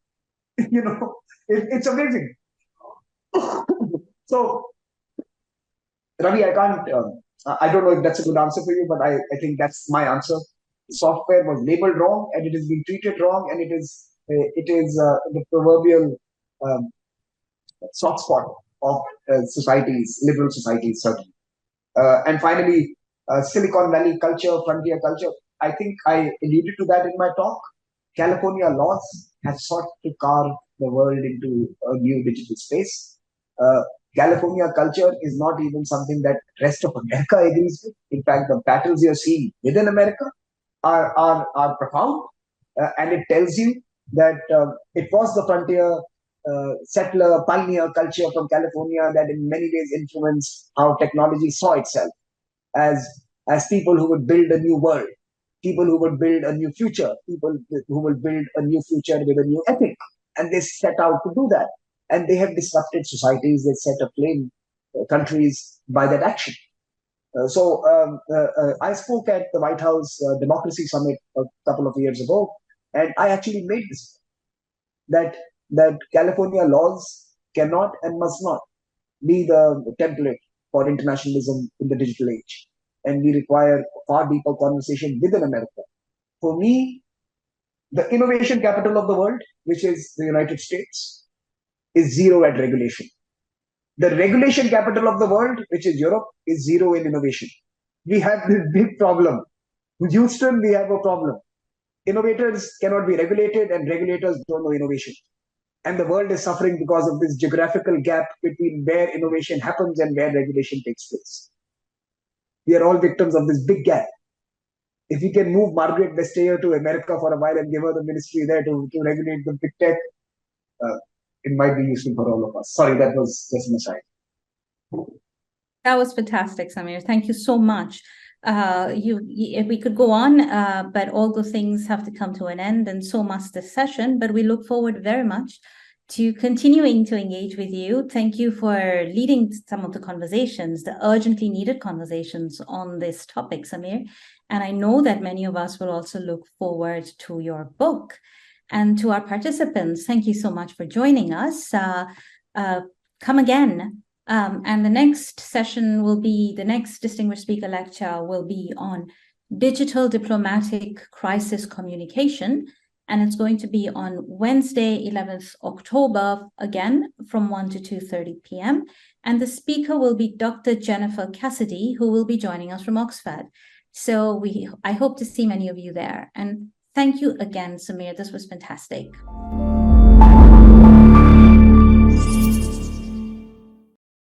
It's amazing. So, Ravi, I don't know if that's a good answer for you, but I think that's my answer. Software was labeled wrong, and it is being treated wrong, and it is the proverbial um, soft spot of societies, liberal societies, certainly. And finally, Silicon Valley culture, frontier culture. I think I alluded to that in my talk. California laws have sought to carve the world into a new digital space. Uh, California culture is not even something that rest of America agrees with. In fact, the battles you're seeing within America are profound, and it tells you that it was the frontier settler pioneer culture from California that in many ways influenced how technology saw itself as people who would build a new world, people who would build a new future, people who will build a new future with a new ethic. And they set out to do that. And they have disrupted societies, they set aflame countries by that action. I spoke at the White House Democracy Summit a couple of years ago, and I actually made this that California laws cannot and must not be the template for internationalism in the digital age. And we require far deeper conversation within America. For me, the innovation capital of the world, which is the United States, is zero at regulation. The regulation capital of the world, which is Europe, is zero in innovation. We have this big problem. In Houston, we have a problem. Innovators cannot be regulated, and regulators don't know innovation. And the world is suffering because of this geographical gap between where innovation happens and where regulation takes place. We are all victims of this big gap. If we can move Margaret Vestager to America for a while and give her the ministry there to regulate the big tech, it might be useful for all of us. Sorry, that was just an aside. That was fantastic, Samir. Thank you so much. We could go on, but all good things have to come to an end, and so must this session. But we look forward very much to continuing to engage with you. Thank you for leading some of the conversations, the urgently needed conversations on this topic, Samir. And I know that many of us will also look forward to your book. And to our participants, thank you so much for joining us. Come again. And the next session will be, the next distinguished speaker lecture will be on digital diplomatic crisis communication. And it's going to be on Wednesday, 11th October, again, from 1 to 2:30 p.m. And the speaker will be Dr. Jennifer Cassidy, who will be joining us from Oxford. So I hope to see many of you there. And thank you again, Samir. This was fantastic.